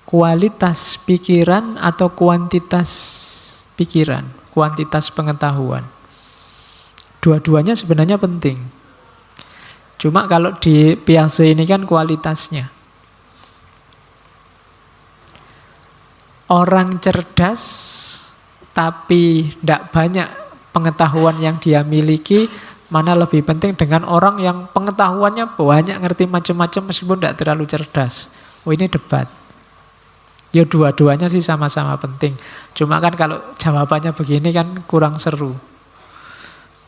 Kualitas pikiran atau kuantitas pikiran, kuantitas pengetahuan. Dua-duanya sebenarnya penting. Cuma kalau di Piaget ini kan kualitasnya. Orang cerdas tapi tidak banyak pengetahuan yang dia miliki, mana lebih penting dengan orang yang pengetahuannya banyak, ngerti macam-macam meskipun tidak terlalu cerdas. Oh, ini debat. Ya dua-duanya sih sama-sama penting. Cuma kan kalau jawabannya begini kan kurang seru.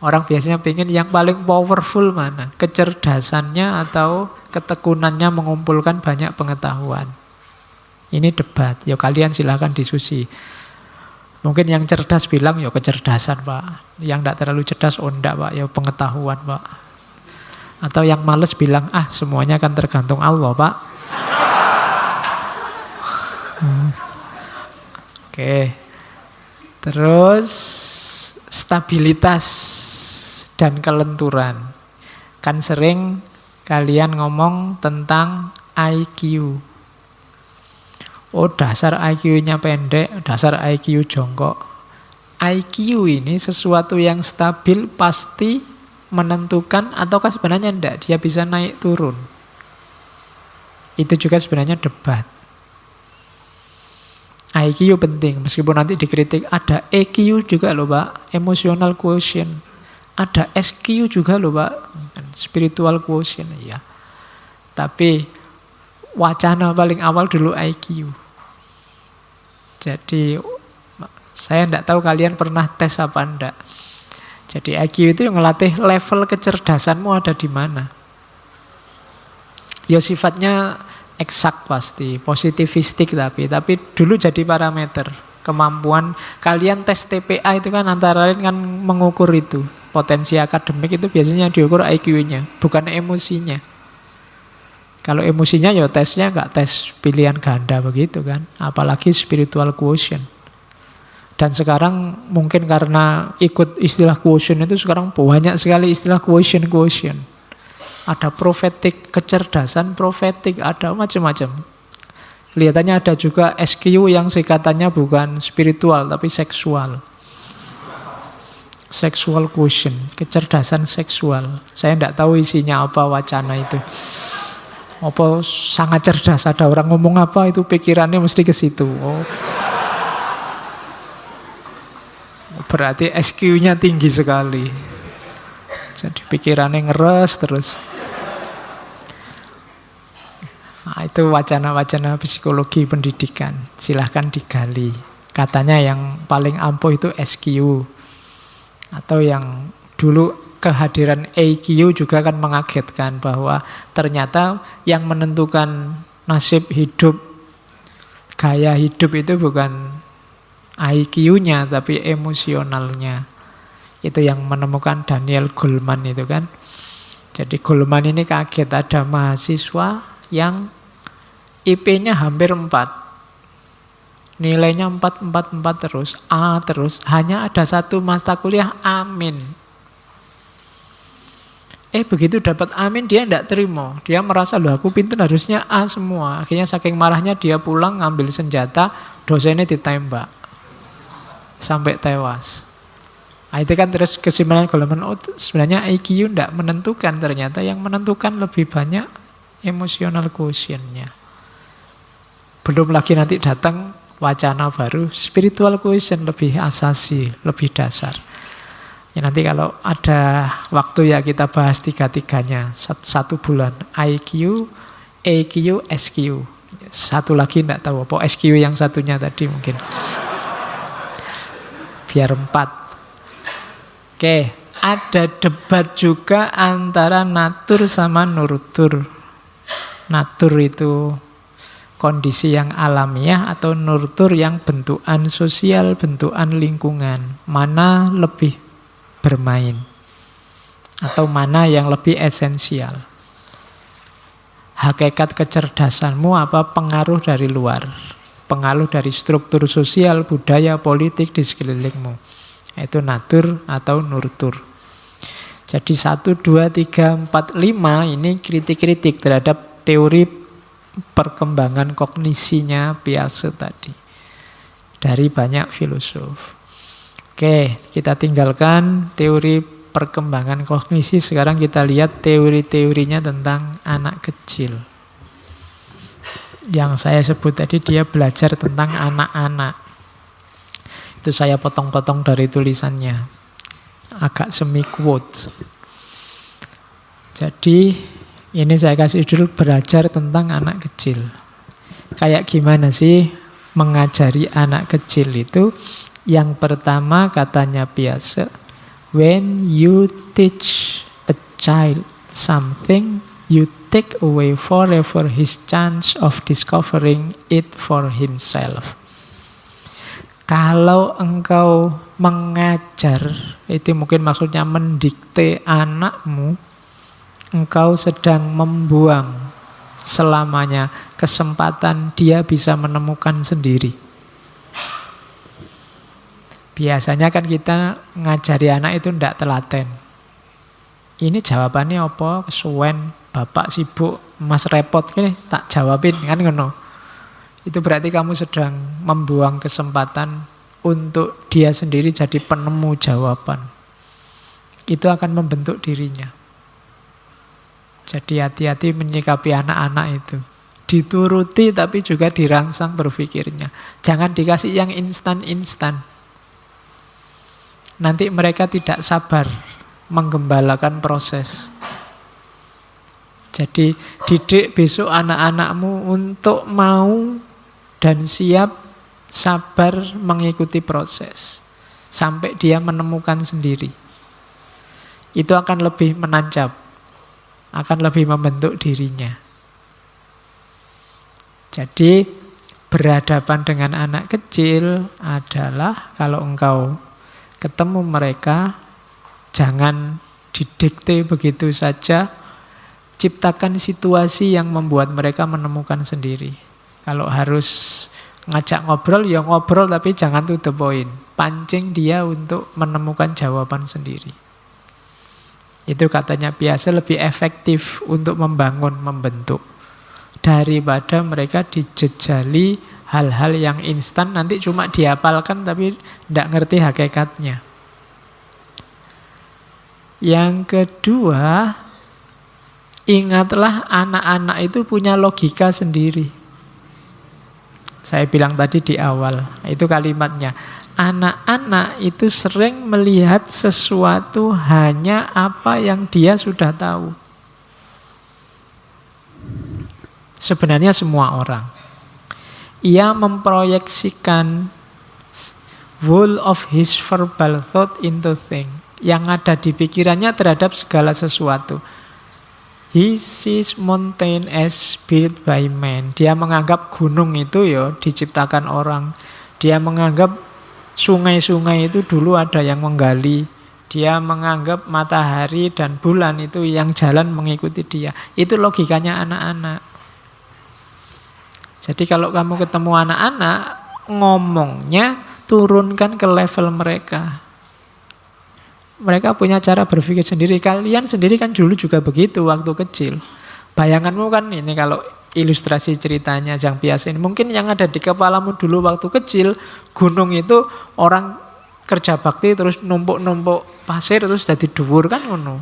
Orang biasanya pengen yang paling powerful mana? Kecerdasannya atau ketekunannya mengumpulkan banyak pengetahuan. Ini debat. Ya kalian silahkan diskusi. Mungkin yang cerdas bilang ya kecerdasan Pak. Yang tidak terlalu cerdas, oh enggak Pak, ya pengetahuan Pak. Atau yang males bilang, semuanya kan tergantung Allah Pak. Oke. Terus stabilitas dan kelenturan. Kan sering kalian ngomong tentang IQ. Oh dasar IQ-nya pendek, dasar IQ jongkok. IQ ini sesuatu yang stabil pasti menentukan ataukah sebenarnya enggak, dia bisa naik turun. Itu juga sebenarnya debat. IQ penting, meskipun nanti dikritik. Ada EQ juga loh Pak, emotional quotient. Ada SQ juga loh Pak, spiritual quotient. Ya. Tapi wacana paling awal dulu IQ. Jadi saya tidak tahu kalian pernah tes apa enggak. Jadi IQ itu yang ngelatih level kecerdasanmu ada di mana. Ya sifatnya eksak pasti, positivistik tapi dulu jadi parameter. Kemampuan kalian tes TPA itu kan antara lain kan mengukur itu. Potensi akademik itu biasanya diukur IQ-nya, bukan emosinya. Kalau emosinya ya tesnya nggak tes pilihan ganda begitu kan. Apalagi spiritual quotient. Dan sekarang mungkin karena ikut istilah quotient itu sekarang banyak sekali istilah quotient. Ada profetik, kecerdasan profetik, ada macam-macam. Kelihatannya ada juga SQ yang singkatannya bukan spiritual tapi seksual. Sexual quotient, kecerdasan seksual. Saya tidak tahu isinya apa wacana itu. Apa sangat cerdas, ada orang ngomong apa itu pikirannya mesti ke situ. Oh. Berarti SQ-nya tinggi sekali. Jadi pikirannya ngeres terus. Nah, itu wacana-wacana psikologi pendidikan. Silahkan digali. Katanya yang paling ampuh itu SQ. Atau yang dulu kehadiran EQ juga kan mengagetkan bahwa ternyata yang menentukan nasib hidup, gaya hidup itu bukan IQ-nya tapi emosionalnya. Itu yang menemukan Daniel Goleman itu kan. Jadi Goleman ini kaget ada mahasiswa yang IP-nya hampir 4. Nilainya 4 terus, A terus. Hanya ada satu mata kuliah amin. Begitu dapat amin dia tidak terima. Dia merasa loh aku pintar harusnya A semua. Akhirnya saking marahnya dia pulang ngambil senjata, dosennya ditembak. Sampai tewas. Nah, itu kan terus kesimpulan Goleman, sebenarnya IQ tidak menentukan, ternyata yang menentukan lebih banyak emotional quotient-nya. Belum lagi nanti datang wacana baru, spiritual quotient lebih asasi, lebih dasar. Ya, nanti kalau ada waktu ya kita bahas tiga-tiganya. 1 bulan IQ, EQ, SQ. Satu lagi tidak tahu apa SQ yang satunya tadi mungkin. Biar 4. Oke, ada debat juga antara natur sama nurtur. Natur itu kondisi yang alamiah atau nurtur yang bentukan sosial, bentukan lingkungan. Mana lebih bermain. Atau mana yang lebih esensial. Hakikat kecerdasanmu apa pengaruh dari luar. Pengaruh dari struktur sosial, budaya, politik di sekelilingmu. Itu natur atau nurtur. Jadi 1, 2, 3, 4, 5 ini kritik-kritik terhadap teori perkembangan kognisinya Piaget tadi. Dari banyak filosof. Oke, kita tinggalkan teori perkembangan kognisi. Sekarang kita lihat teori-teorinya tentang anak kecil. Yang saya sebut tadi dia belajar tentang anak-anak. Itu saya potong-potong dari tulisannya. Agak semi quote. Jadi ini saya kasih judul belajar tentang anak kecil. Kayak gimana sih mengajari anak kecil itu? Yang pertama katanya Piaget, when you teach a child something, you take away forever his chance of discovering it for himself. Kalau engkau mengajar, itu mungkin maksudnya mendikte anakmu, engkau sedang membuang selamanya kesempatan dia bisa menemukan sendiri. Biasanya kan kita ngajari anak itu ndak telaten. Ini jawabannya apa? Kesuwen, bapak sibuk, mas repot, gini, tak jawabin, kan ngono. Itu berarti kamu sedang membuang kesempatan untuk dia sendiri jadi penemu jawaban. Itu akan membentuk dirinya. Jadi hati-hati menyikapi anak-anak itu. Dituruti tapi juga dirangsang berpikirnya. Jangan dikasih yang instan-instan. Nanti mereka tidak sabar menggembalakan proses. Jadi didik besok anak-anakmu untuk mau dan siap sabar mengikuti proses sampai dia menemukan sendiri. Itu akan lebih menancap, akan lebih membentuk dirinya. Jadi berhadapan dengan anak kecil adalah kalau engkau ketemu mereka, jangan didikte begitu saja. Ciptakan situasi yang membuat mereka menemukan sendiri. Kalau harus ngajak ngobrol, ya ngobrol tapi jangan to the point. Pancing dia untuk menemukan jawaban sendiri. Itu katanya biasa lebih efektif untuk membangun, membentuk. Daripada mereka dijejali hal-hal yang instan, nanti cuma dihafalkan tapi tidak ngerti hakikatnya. Yang kedua, ingatlah anak-anak itu punya logika sendiri. Saya bilang tadi di awal, itu kalimatnya. Anak-anak itu sering melihat sesuatu hanya apa yang dia sudah tahu. Sebenarnya semua orang. Ia memproyeksikan whole of his verbal thought into thing. Yang ada di pikirannya terhadap segala sesuatu. He sees mountain as built by man. Dia menganggap gunung itu ya diciptakan orang. Dia menganggap sungai-sungai itu dulu ada yang menggali. Dia menganggap matahari dan bulan itu yang jalan mengikuti dia. Itu logikanya anak-anak. Jadi kalau kamu ketemu anak-anak, ngomongnya turunkan ke level mereka. Mereka punya cara berpikir sendiri. Kalian sendiri kan dulu juga begitu waktu kecil. Bayanganmu kan ini kalau ilustrasi ceritanya Jang Piaget ini. Mungkin yang ada di kepalamu dulu waktu kecil, gunung itu orang kerja bakti terus numpuk-numpuk pasir terus jadi dhuwur kan ngono.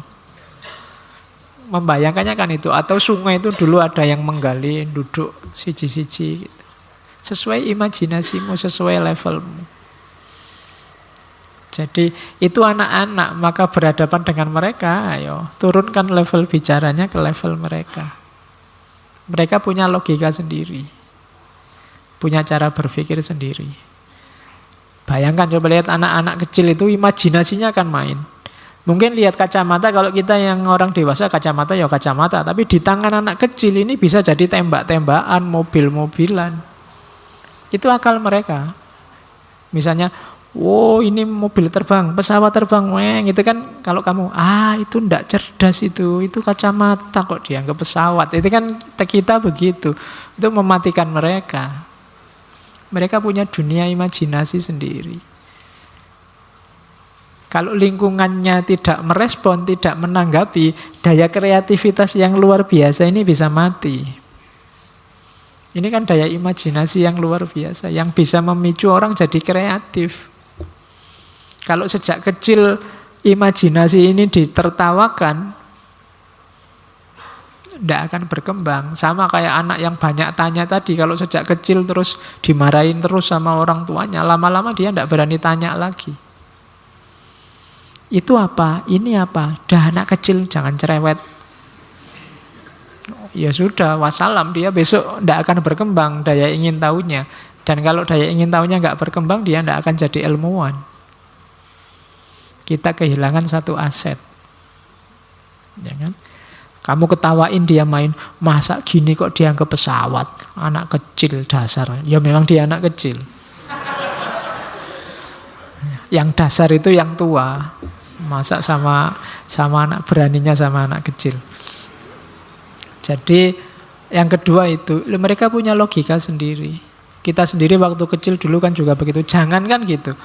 Membayangkannya kan itu. Atau sungai itu dulu ada yang menggali, duduk siji-siji gitu. Sesuai imajinasimu, sesuai levelmu. Jadi itu anak-anak, maka berhadapan dengan mereka, ayo turunkan level bicaranya ke level mereka. Mereka punya logika sendiri. Punya cara berpikir sendiri. Bayangkan coba lihat anak-anak kecil itu imajinasinya akan main. Mungkin lihat kacamata, kalau kita yang orang dewasa kacamata ya kacamata. Tapi di tangan anak kecil ini bisa jadi tembak-tembakan, mobil-mobilan. Itu akal mereka. Misalnya, Wow, ini mobil terbang, pesawat terbang, weng. Itu kan kalau kamu, itu ndak cerdas itu kacamata kok dianggap pesawat. Itu kan kita begitu. Itu mematikan mereka. Mereka punya dunia imajinasi sendiri. Kalau lingkungannya tidak merespon, tidak menanggapi, daya kreativitas yang luar biasa ini bisa mati. Ini kan daya imajinasi yang luar biasa, yang bisa memicu orang jadi kreatif. Kalau sejak kecil imajinasi ini ditertawakan, tidak akan berkembang. Sama kayak anak yang banyak tanya tadi, kalau sejak kecil terus dimarahin terus sama orang tuanya, lama-lama dia tidak berani tanya lagi. Itu apa? Ini apa? Dah anak kecil, jangan cerewet. Ya sudah, wassalam, dia besok tidak akan berkembang daya ingin tahunya. Dan kalau daya ingin tahunya nggak berkembang, dia tidak akan jadi ilmuwan. Kita kehilangan satu aset. Ya kan? Kamu ketawain dia main, masa gini kok dianggap pesawat? Anak kecil dasar. Ya memang dia anak kecil. Yang dasar itu yang tua. Masa sama anak beraninya sama anak kecil. Jadi yang kedua itu, mereka punya logika sendiri. Kita sendiri waktu kecil dulu kan juga begitu. Jangan kan gitu.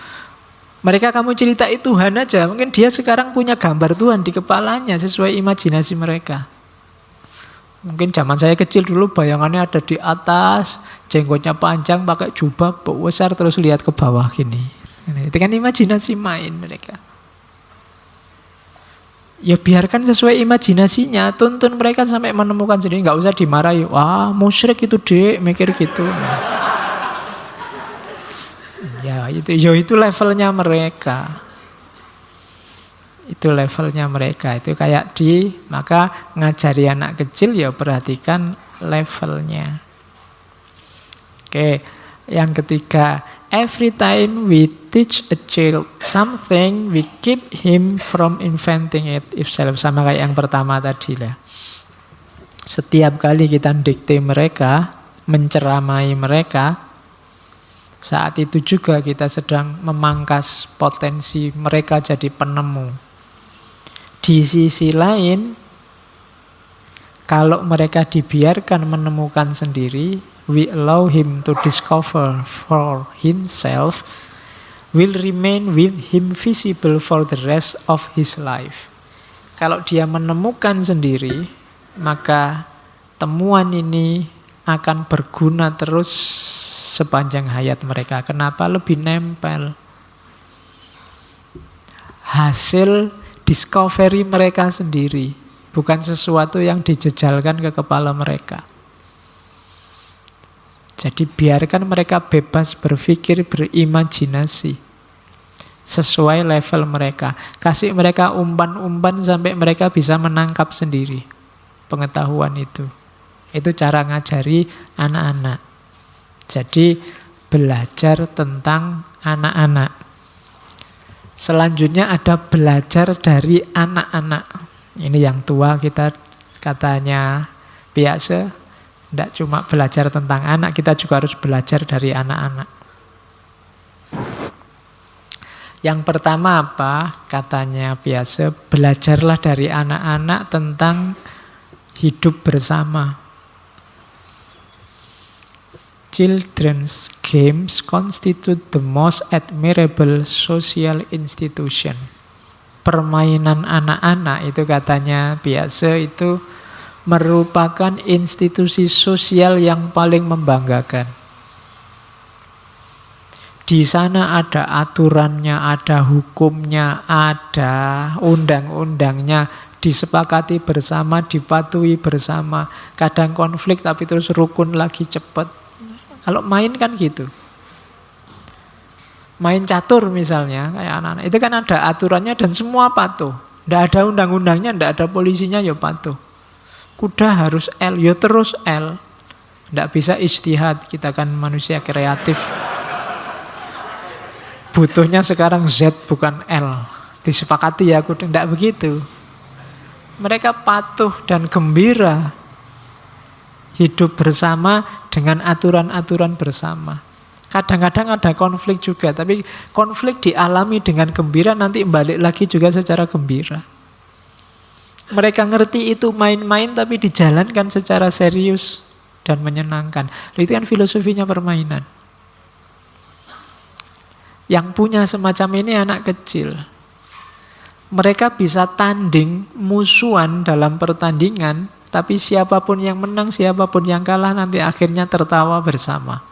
Mereka kamu ceritai Tuhan aja, mungkin dia sekarang punya gambar Tuhan di kepalanya sesuai imajinasi mereka. Mungkin zaman saya kecil dulu bayangannya ada di atas, jenggotnya panjang, pakai jubah besar, terus lihat ke bawah gini. Itu kan imajinasi main mereka. Ya biarkan sesuai imajinasinya, tuntun mereka sampai menemukan sendiri, nggak usah dimarahi. Wah, musyrik itu dek, mikir gitu. Ya itu levelnya mereka. Itu levelnya mereka. Itu kayak maka ngajari anak kecil ya perhatikan levelnya. Oke, yang ketiga, every time we teach a child something, we keep him from inventing it himself. Sama kayak yang pertama tadi lah. Setiap kali kita dikte mereka, menceramai mereka, saat itu juga kita sedang memangkas potensi mereka jadi penemu. Di sisi lain, kalau mereka dibiarkan menemukan sendiri, we allow him to discover for himself, will remain with him visible for the rest of his life. Kalau dia menemukan sendiri, maka temuan ini akan berguna terus sepanjang hayat mereka. Kenapa? Lebih nempel. Hasil discovery mereka sendiri, bukan sesuatu yang dijejalkan ke kepala mereka. Jadi biarkan mereka bebas berpikir, berimajinasi sesuai level mereka. Kasih mereka umpan-umpan sampai mereka bisa menangkap sendiri pengetahuan itu. Itu cara ngajari anak-anak. Jadi belajar tentang anak-anak. Selanjutnya ada belajar dari anak-anak. Ini yang tua kita katanya biasa. Tidak cuma belajar tentang anak, kita juga harus belajar dari anak-anak. Yang pertama apa? Katanya biasa, belajarlah dari anak-anak tentang hidup bersama. Children's games constitute the most admirable social institution. Permainan anak-anak itu katanya biasa itu merupakan institusi sosial yang paling membanggakan. Di sana ada aturannya, ada hukumnya, ada undang-undangnya, disepakati bersama, dipatuhi bersama. Kadang konflik tapi terus rukun lagi cepat. Kalau main kan gitu. Main catur misalnya, kayak anak-anak. Itu kan ada aturannya dan semua patuh. Tidak ada undang-undangnya, tidak ada polisinya, ya patuh. Kuda harus L, ya terus L. Tidak bisa ijtihad, kita kan manusia kreatif. Butuhnya sekarang Z bukan L. Disepakati ya kuda, tidak begitu. Mereka patuh dan gembira hidup bersama dengan aturan-aturan bersama. Kadang-kadang ada konflik juga, tapi konflik dialami dengan gembira, nanti balik lagi juga secara gembira. Mereka ngerti itu main-main, tapi dijalankan secara serius dan menyenangkan. Itu kan filosofinya permainan. Yang punya semacam ini anak kecil. Mereka bisa tanding, musuhan dalam pertandingan, tapi siapapun yang menang, siapapun yang kalah, nanti akhirnya tertawa bersama.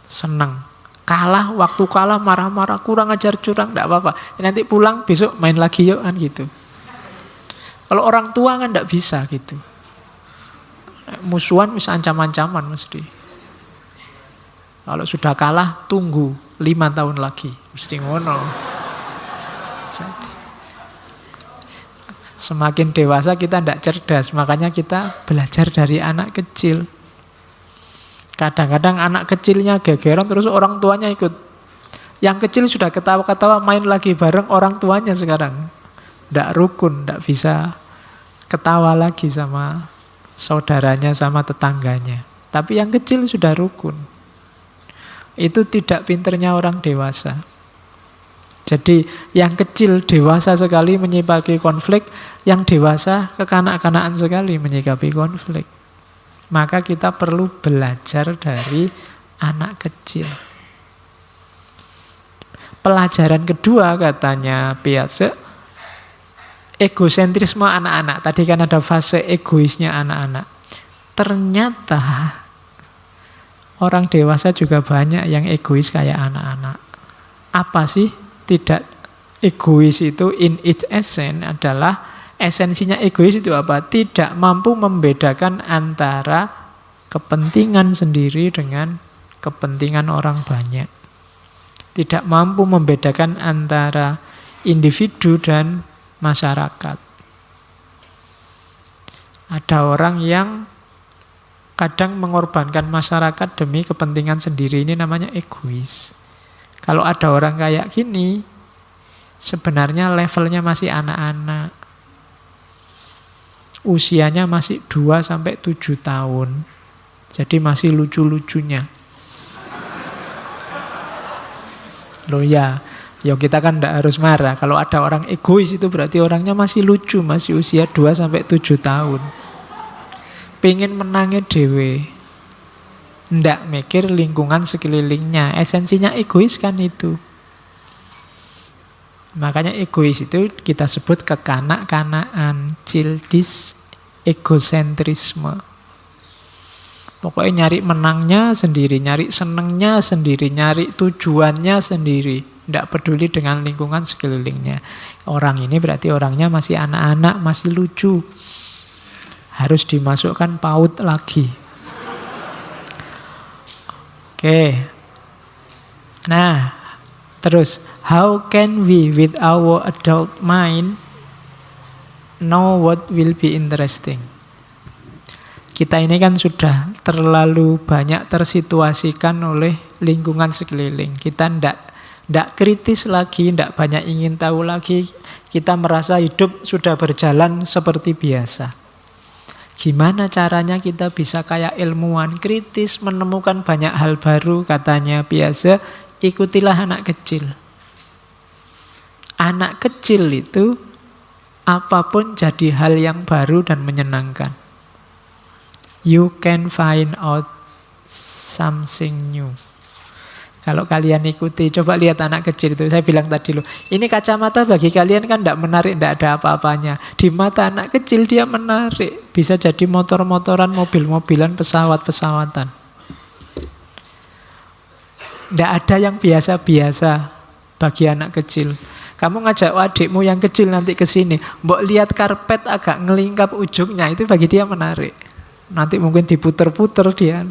Senang. Kalah, waktu kalah marah-marah, kurang ajar curang, tidak apa-apa. Nanti pulang, besok main lagi yuk, kan gitu. Kalau orang tua kan tidak bisa gitu. Musuhan bisa ancam-ancaman mesti. Kalau sudah kalah, tunggu 5 tahun lagi. Mesti ngono. Jadi, semakin dewasa kita tidak cerdas, makanya kita belajar dari anak kecil. Kadang-kadang anak kecilnya gegeran terus orang tuanya ikut. Yang kecil sudah ketawa-ketawa main lagi bareng orang tuanya sekarang. Tidak rukun, tidak bisa ketawa lagi sama saudaranya, sama tetangganya. Tapi yang kecil sudah rukun. Itu tidak pinternya orang dewasa. Jadi yang kecil dewasa sekali menyikapi konflik, yang dewasa kekanak-kanakan sekali menyikapi konflik. Maka kita perlu belajar dari anak kecil. Pelajaran kedua katanya Piaget, egosentrisme anak-anak. Tadi kan ada fase egoisnya anak-anak. Ternyata orang dewasa juga banyak yang egois kayak anak-anak. Apa sih? Tidak egois itu in its essence adalah esensinya egois itu apa? Tidak mampu membedakan antara kepentingan sendiri dengan kepentingan orang banyak. Tidak mampu membedakan antara individu dan masyarakat. Ada orang yang kadang mengorbankan masyarakat demi kepentingan sendiri, ini namanya egois. Kalau ada orang kayak gini, sebenarnya levelnya masih anak-anak. Usianya masih 2-7 tahun. Jadi masih lucu-lucunya. Loh ya kita kan tidak harus marah. Kalau ada orang egois itu berarti orangnya masih lucu, masih usia 2-7 tahun. Pengen menangnya dewe. Ndak mikir lingkungan sekelilingnya. Esensinya egois kan itu. Makanya egois itu kita sebut kekanak-kanakan, childish egosentrisme. Pokoknya nyari menangnya sendiri, nyari senengnya sendiri, nyari tujuannya sendiri. Tidak peduli dengan lingkungan sekelilingnya. Orang ini berarti orangnya masih anak-anak, masih lucu. Harus dimasukkan PAUD lagi. Oke. Nah, terus, how can we with our adult mind know what will be interesting? Kita ini kan sudah terlalu banyak tersituasikan oleh lingkungan sekeliling. Kita tidak kritis lagi, tidak banyak ingin tahu lagi. Kita merasa hidup sudah berjalan seperti biasa. Gimana caranya kita bisa kayak ilmuwan, kritis, menemukan banyak hal baru, katanya Piaget. Ikutilah anak kecil. Anak kecil itu apapun jadi hal yang baru dan menyenangkan. You can find out something new. Kalau kalian ikuti, coba lihat anak kecil itu. Saya bilang tadi loh, ini kacamata bagi kalian kan tidak menarik, tidak ada apa-apanya. Di mata anak kecil dia menarik. Bisa jadi motor-motoran, mobil-mobilan, pesawat-pesawatan. Tidak ada yang biasa-biasa bagi anak kecil. Kamu ngajak adikmu yang kecil nanti ke sini, mbok lihat karpet agak ngelingkap ujungnya, itu bagi dia menarik. Nanti mungkin diputer-puter dia.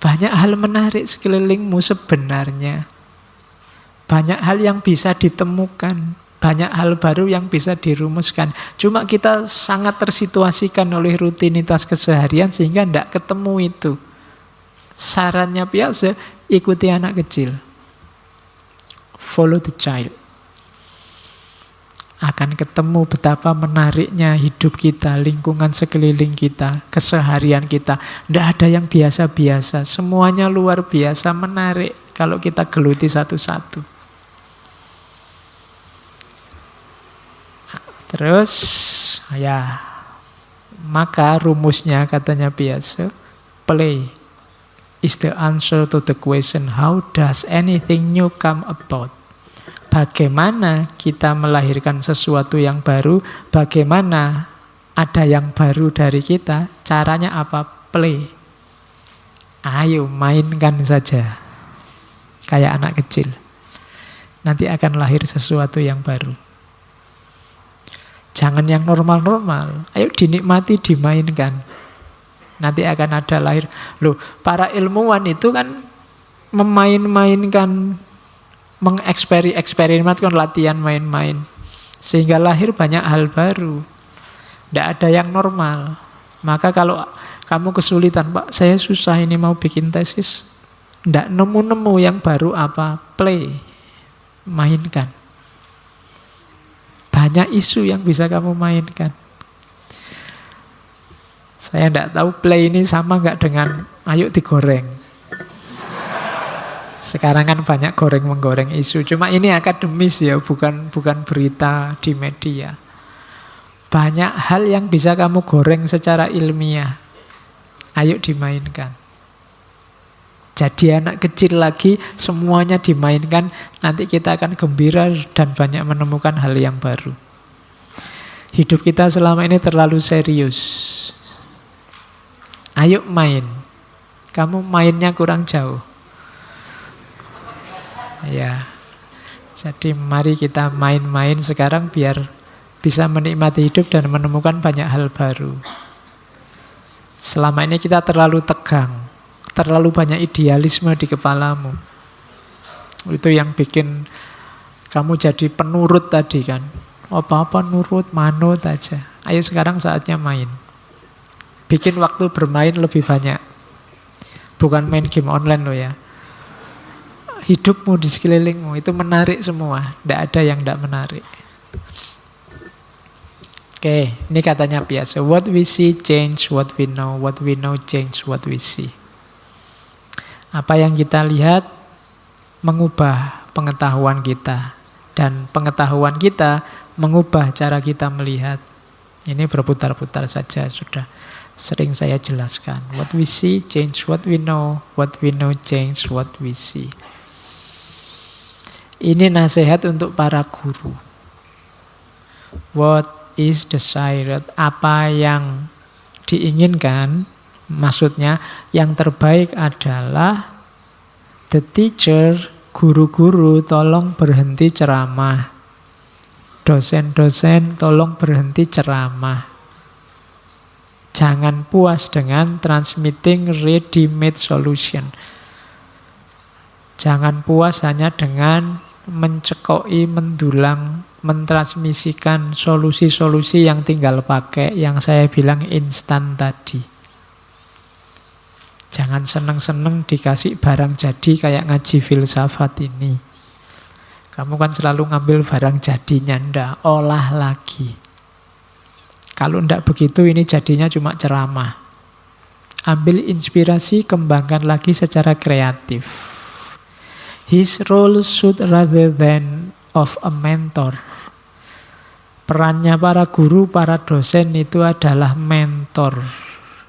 Banyak hal menarik sekelilingmu sebenarnya. Banyak hal yang bisa ditemukan. Banyak hal baru yang bisa dirumuskan. Cuma kita sangat tersituasikan oleh rutinitas keseharian sehingga tidak ketemu itu. Sarannya Piaget, ikuti anak kecil. Follow the child. akan ketemu betapa menariknya hidup kita, lingkungan sekeliling kita, keseharian kita. Tidak ada yang biasa-biasa, semuanya luar biasa menarik kalau kita geluti satu-satu. Terus, ya, maka rumusnya katanya biasa, play is the answer to the question, how does anything new come about? Bagaimana kita melahirkan sesuatu yang baru, bagaimana ada yang baru dari kita, caranya apa? Play. Ayo mainkan saja. Kayak anak kecil. Nanti akan lahir sesuatu yang baru. Jangan yang normal-normal. Ayo dinikmati, dimainkan. Nanti akan ada lahir. Loh, para ilmuwan itu kan memain-mainkan, eksperimen, latihan main-main. Sehingga lahir banyak hal baru. Tidak ada yang normal. Maka kalau kamu kesulitan, Pak, saya susah ini mau bikin tesis. Tidak nemu-nemu yang baru apa? Play. Mainkan. Banyak isu yang bisa kamu mainkan. Saya tidak tahu play ini sama nggak dengan ayo digoreng. Sekarang kan banyak goreng-menggoreng isu. Cuma ini akademis ya, bukan berita di media. Banyak hal yang bisa kamu goreng secara ilmiah. Ayo dimainkan. Jadi anak kecil lagi, semuanya dimainkan. Nanti kita akan gembira dan banyak menemukan hal yang baru. Hidup kita selama ini terlalu serius. Ayo main. Kamu mainnya kurang jauh. Ya, jadi mari kita main-main sekarang biar bisa menikmati hidup dan menemukan banyak hal baru. Selama ini kita terlalu tegang, terlalu banyak idealisme di kepalamu. Itu yang bikin kamu jadi penurut tadi kan. Apa-apa nurut, manut aja. Ayo sekarang saatnya main. Bikin waktu bermain lebih banyak. Bukan main game online loh ya. Hidupmu di sekelilingmu itu menarik semua. Tidak ada yang tidak menarik. Oke, ini katanya biasa. What we see change what we know. What we know change what we see. Apa yang kita lihat mengubah pengetahuan kita. Dan pengetahuan kita mengubah cara kita melihat. Ini berputar-putar saja, sudah sering saya jelaskan. What we see change what we know. What we know change what we see. Ini nasihat untuk para guru. What is desired? Apa yang diinginkan? Maksudnya yang terbaik adalah the teacher, guru-guru tolong berhenti ceramah. Dosen-dosen tolong berhenti ceramah. Jangan puas dengan transmitting ready-made solution. Jangan puas hanya dengan mencekoi, mendulang, mentransmisikan solusi-solusi yang tinggal pakai, yang saya bilang instan tadi. Jangan seneng-seneng dikasih barang jadi kayak ngaji filsafat ini. Kamu kan selalu ngambil barang jadinya, ndak, olah lagi. Kalau ndak begitu ini jadinya cuma ceramah. Ambil inspirasi, kembangkan lagi secara kreatif. His role should rather than of a mentor. Perannya para guru, para dosen itu adalah mentor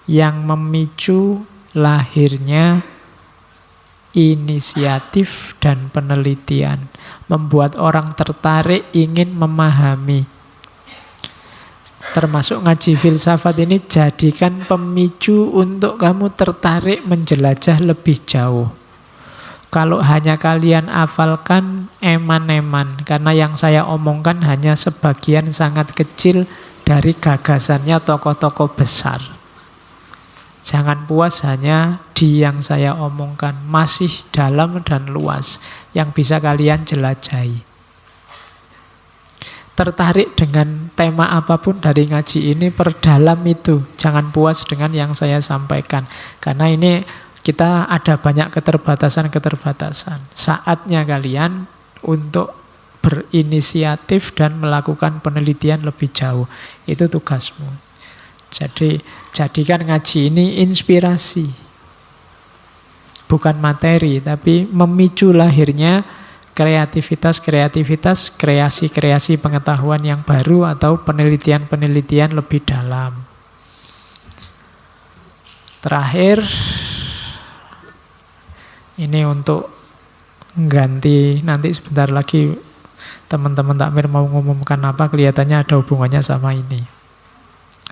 yang memicu lahirnya inisiatif dan penelitian, membuat orang tertarik ingin memahami. Termasuk ngaji filsafat ini jadikan pemicu untuk kamu tertarik menjelajah lebih jauh. Kalau hanya kalian hafalkan eman-eman, karena yang saya omongkan hanya sebagian sangat kecil dari gagasannya tokoh-tokoh besar. Jangan puas hanya di yang saya omongkan, masih dalam dan luas yang bisa kalian jelajahi. Tertarik dengan tema apapun dari ngaji ini, perdalam itu. Jangan puas dengan yang saya sampaikan, karena ini kita ada banyak keterbatasan-keterbatasan. Saatnya kalian untuk berinisiatif dan melakukan penelitian lebih jauh. Itu tugasmu. Jadi jadikan ngaji ini inspirasi. Bukan materi, tapi memicu lahirnya kreativitas, kreasi-kreasi pengetahuan yang baru atau penelitian-penelitian lebih dalam. Terakhir, ini untuk ganti, nanti sebentar lagi teman-teman takmir mau ngumumkan apa, kelihatannya ada hubungannya sama ini.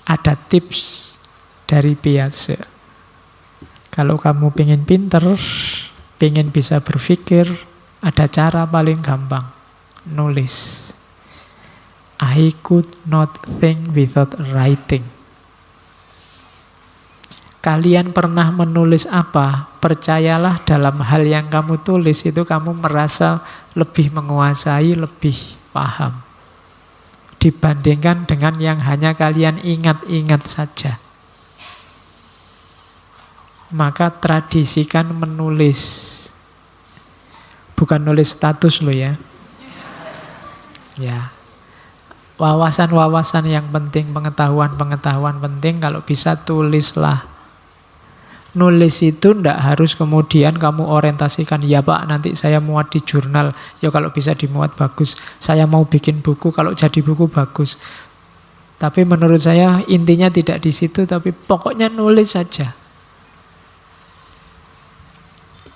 Ada tips dari Piaget. Kalau kamu pengen pinter, pengen bisa berpikir, ada cara paling gampang, nulis. I could not think without writing. Kalian pernah menulis apa? Percayalah dalam hal yang kamu tulis itu kamu merasa lebih menguasai, lebih paham. Dibandingkan dengan yang hanya kalian ingat-ingat saja. Maka tradisikan menulis. Bukan nulis status loh ya. Ya. Wawasan-wawasan yang penting, pengetahuan-pengetahuan penting, kalau bisa tulislah. Nulis itu ndak harus kemudian kamu orientasikan, ya Pak nanti saya muat di jurnal, ya kalau bisa dimuat bagus. Saya mau bikin buku, kalau jadi buku bagus. Tapi menurut saya intinya tidak di situ, tapi pokoknya nulis saja.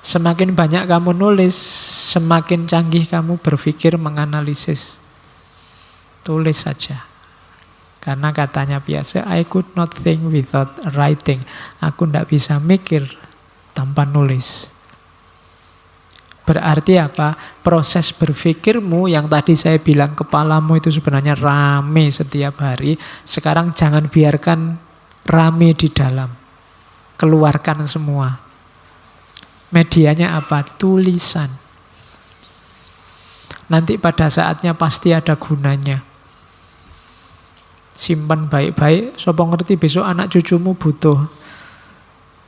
Semakin banyak kamu nulis, semakin canggih kamu berpikir, menganalisis. Tulis saja. Karena katanya biasa, I could not think without writing. Aku tidak bisa mikir tanpa nulis. Berarti apa? Proses berpikirmu yang tadi saya bilang kepalamu itu sebenarnya rame setiap hari. Sekarang jangan biarkan rame di dalam. Keluarkan semua. Medianya apa? Tulisan. Nanti pada saatnya pasti ada gunanya. Simpan baik-baik, sapa ngerti besok anak cucumu butuh.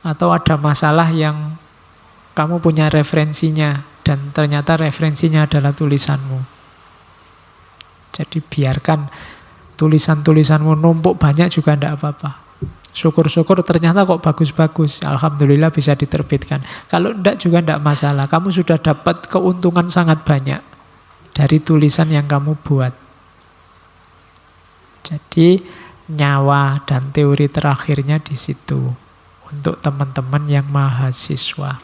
Atau ada masalah yang kamu punya referensinya, dan ternyata referensinya adalah tulisanmu. Jadi biarkan tulisan-tulisanmu numpuk banyak juga tidak apa-apa. Syukur-syukur ternyata kok bagus-bagus. Alhamdulillah bisa diterbitkan. Kalau tidak juga tidak masalah. Kamu sudah dapat keuntungan sangat banyak dari tulisan yang kamu buat. Jadi nyawa dan teori terakhirnya di situ untuk teman-teman yang mahasiswa.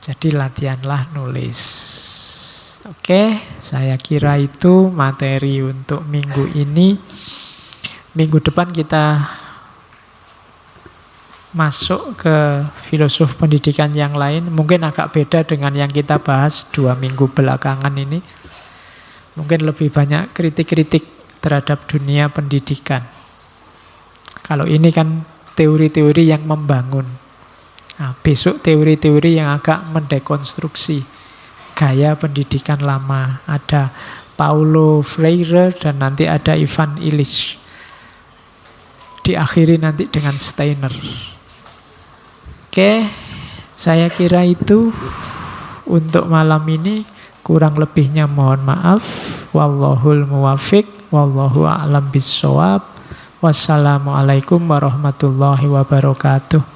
Jadi latihanlah nulis. Oke, saya kira itu materi untuk minggu ini. Minggu depan kita masuk ke filosof pendidikan yang lain. Mungkin agak beda dengan yang kita bahas 2 minggu belakangan ini. Mungkin lebih banyak kritik-kritik terhadap dunia pendidikan. Kalau ini kan teori-teori yang membangun. Nah, besok teori-teori yang agak mendekonstruksi gaya pendidikan lama. Ada Paulo Freire dan nanti ada Ivan Illich. Diakhiri nanti dengan Steiner. Oke, saya kira itu untuk malam ini. Kurang lebihnya mohon maaf. Wallahul muwafiq. Wallahu a'lam bissawab. Wassalamualaikum warahmatullahi wabarakatuh.